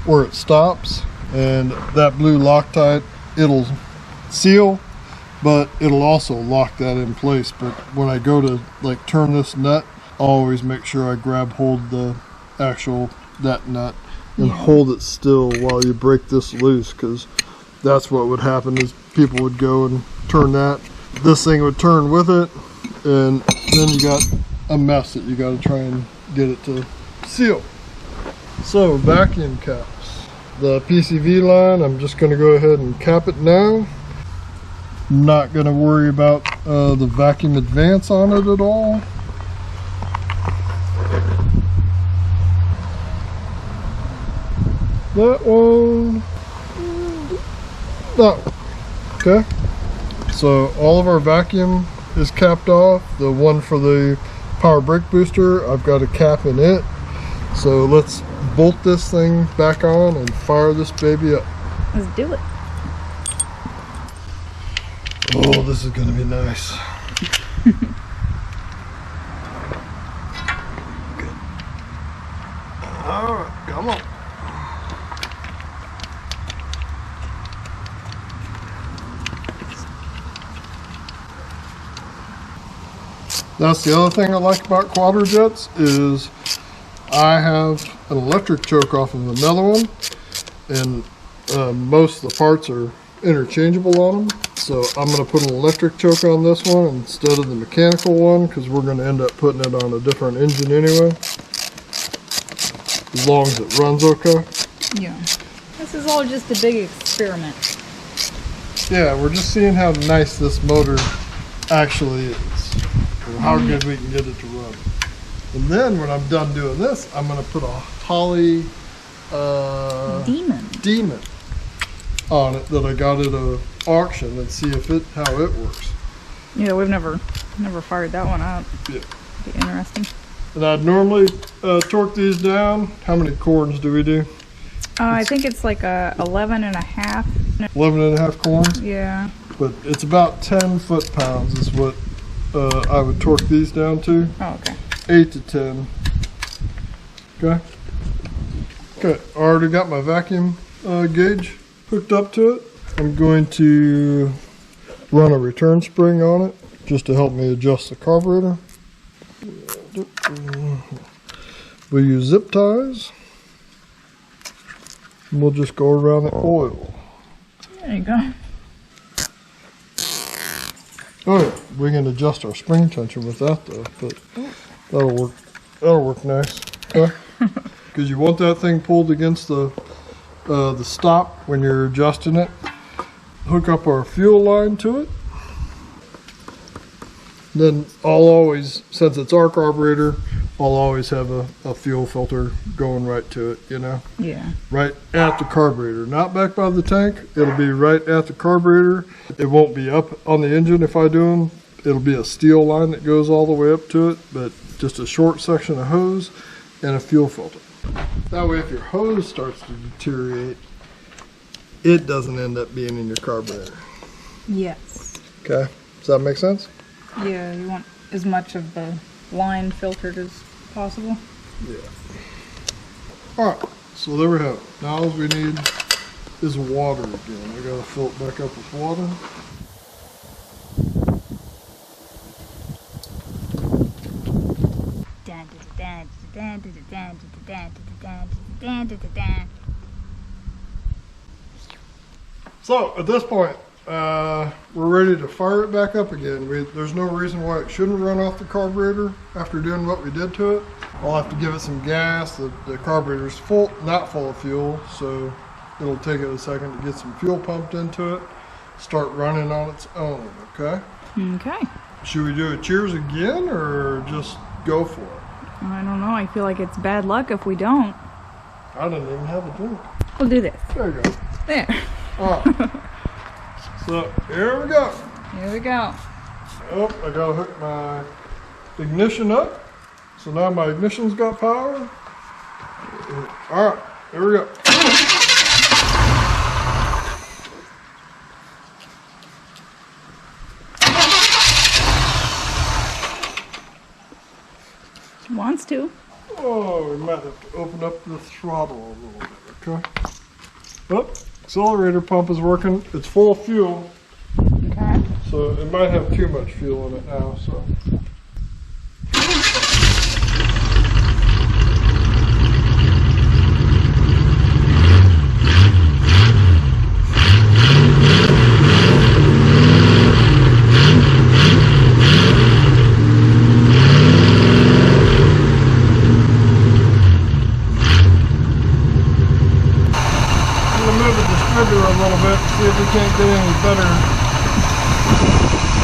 where it stops, and that blue Loctite, it'll seal, but it'll also lock that in place. But when I go to like turn this nut, I'll always make sure I hold that nut and hold it still while you break this loose, because that's what would happen is people would go and turn that, this thing would turn with it, and then you got a mess that you got to try and get it to seal. So vacuum caps. The PCV line, I'm just going to go ahead and cap it now. Not going to worry about the vacuum advance on it at all. That one. That one. Okay. So all of our vacuum is capped off. The one for the power brake booster, I've got a cap in it. So let's bolt this thing back on and fire this baby up. Let's do it. Oh, this is going to be nice. Good. All right, come on. That's the other thing I like about Quadrajets is I have an electric choke off of another one, and most of the parts are interchangeable on them. So I'm going to put an electric choke on this one instead of the mechanical one, because we're going to end up putting it on a different engine anyway, as long as it runs okay. Yeah. This is all just a big experiment. Yeah, we're just seeing how nice this motor actually is, and how good we can get it to run. And then when I'm done doing this, I'm going to put a Holly Demon on it that I got at an auction and see if how it works. Yeah, we've never fired that one up. Yeah. Be interesting. And I'd normally torque these down. How many corns do we do? I think it's like 11 and a half. 11 and a half corns? Yeah. But it's about 10 foot-pounds is what I would torque these down to. Oh, okay. 8 to 10. Okay. Okay, I already got my vacuum gauge hooked up to it. I'm going to run a return spring on it just to help me adjust the carburetor. We'll use zip ties. And we'll just go around the oil. There you go. Oh yeah, we can adjust our spring tension with that though, but that'll work. That'll work nice. Okay. Because you want that thing pulled against the stop when you're adjusting it. Hook up our fuel line to it. Then I'll always, since it's our carburetor, I'll always have a fuel filter going right to it, you know? Yeah. Right at the carburetor, not back by the tank. It'll be right at the carburetor. It won't be up on the engine if I do them. It'll be a steel line that goes all the way up to it, but just a short section of hose and a fuel filter. That way if your hose starts to deteriorate, it doesn't end up being in your carburetor. Yes. Okay, does that make sense? Yeah, you want as much of the line filtered as possible. Yeah. Alright, so there we have it. Now all we need is water again. I gotta fill it back up with water. So at this point, we're ready to fire it back up again. There's no reason why it shouldn't run off the carburetor after doing what we did to it. I'll have to give it some gas. The carburetor's not full of fuel, so it'll take it a second to get some fuel pumped into it, start running on its own, okay? Okay. Should we do a cheers again or just go for it? I don't know. I feel like it's bad luck if we don't. I didn't even have a drink. We'll do this. There you go. There. All right. So here we go. Here we go. Oh, I gotta hook my ignition up. So now my ignition's got power. All right, here we go. Wants to. Oh, we might have to open up the throttle a little bit, okay? Oh, accelerator pump is working. It's full of fuel. Okay. So it might have too much fuel in it now, so. A little bit, see if we can't get any better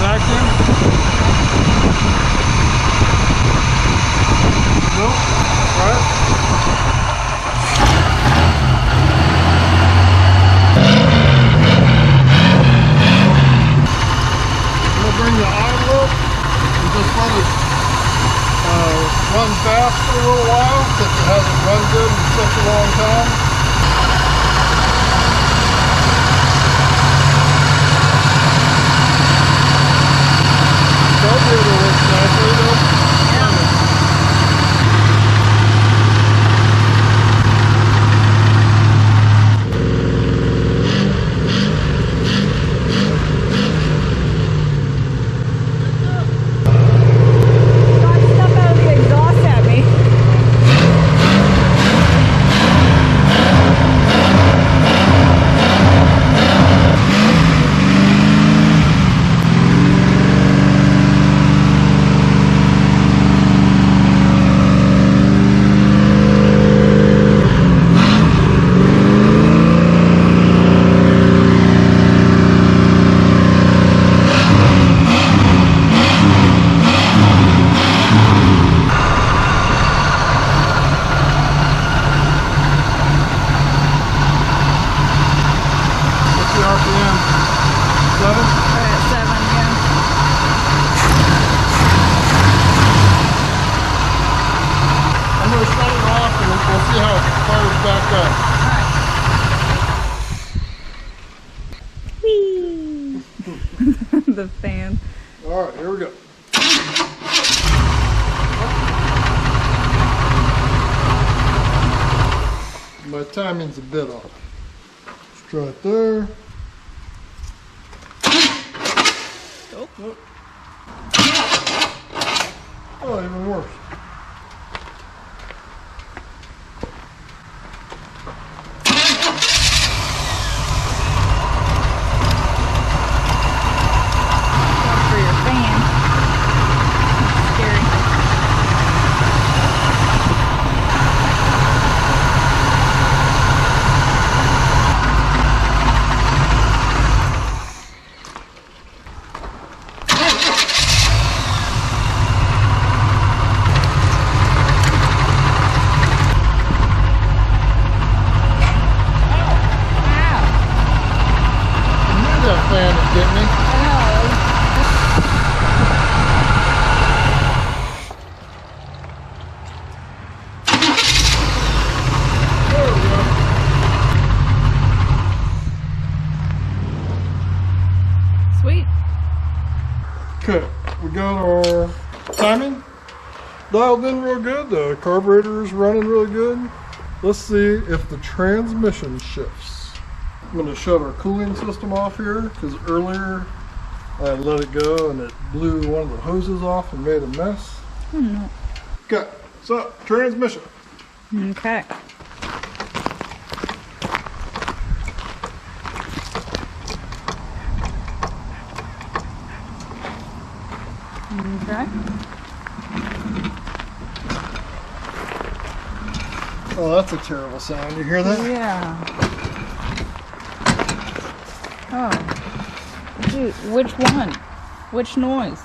vacuum. Nope, right? I'm gonna bring the idle up and just let it run fast for a little while since it hasn't run good in such a long time. Carburetor works nicely though. back up. Whee! The fan. All right, here we go. My timing's a bit off. Let's try it there. Oh. Oh, even worse. For your fan. Scary. Fan is getting me. There we go. Sweet. Okay, we got our timing dialed in real good. The carburetor is running really good. Let's see if the transmission shifts. I'm going to shut our cooling system off here because earlier I let it go and it blew one of the hoses off and made a mess. Okay, so transmission. Okay. Okay. Oh, that's a terrible sound. You hear that? Yeah. Oh. Dude, which one? Which noise?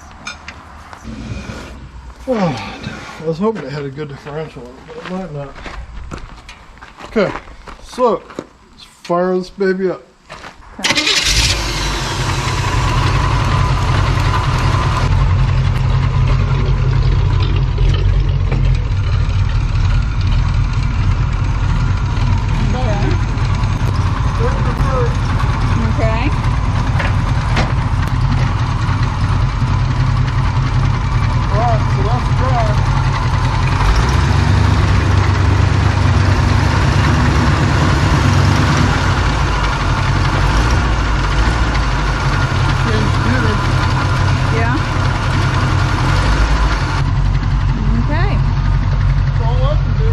Oh, I was hoping it had a good differential, but it might not. Okay, so let's fire this baby up. Okay. Okay. Alright, so let's try. Yeah. Okay. That's all I can do.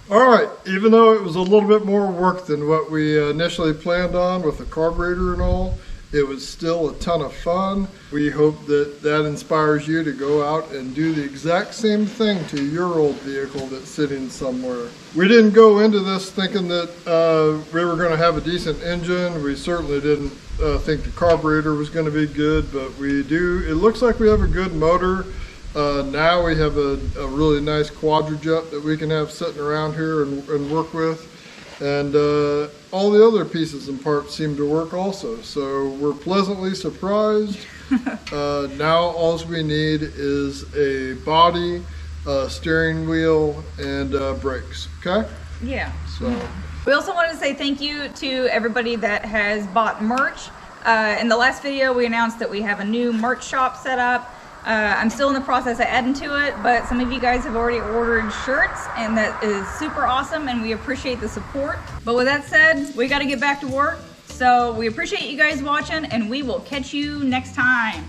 Alright, even though it was a little bit more work than what we initially planned on with the carburetor and all, it was still a ton of fun. We hope that that inspires you to go out and do the exact same thing to your old vehicle that's sitting somewhere. We didn't go into this thinking that we were going to have a decent engine. We certainly didn't think the carburetor was going to be good, but we do. It looks like we have a good motor. Now we have a really nice Quadrajet that we can have sitting around here and work with. And all the other pieces and parts seem to work also. So we're pleasantly surprised. Now all we need is a body, steering wheel, and brakes, okay? Yeah. So We also wanted to say thank you to everybody that has bought merch. In the last video, we announced that we have a new merch shop set up. I'm still in the process of adding to it, but some of you guys have already ordered shirts, and that is super awesome, and we appreciate the support. But with that said, we got to get back to work. So we appreciate you guys watching, and we will catch you next time.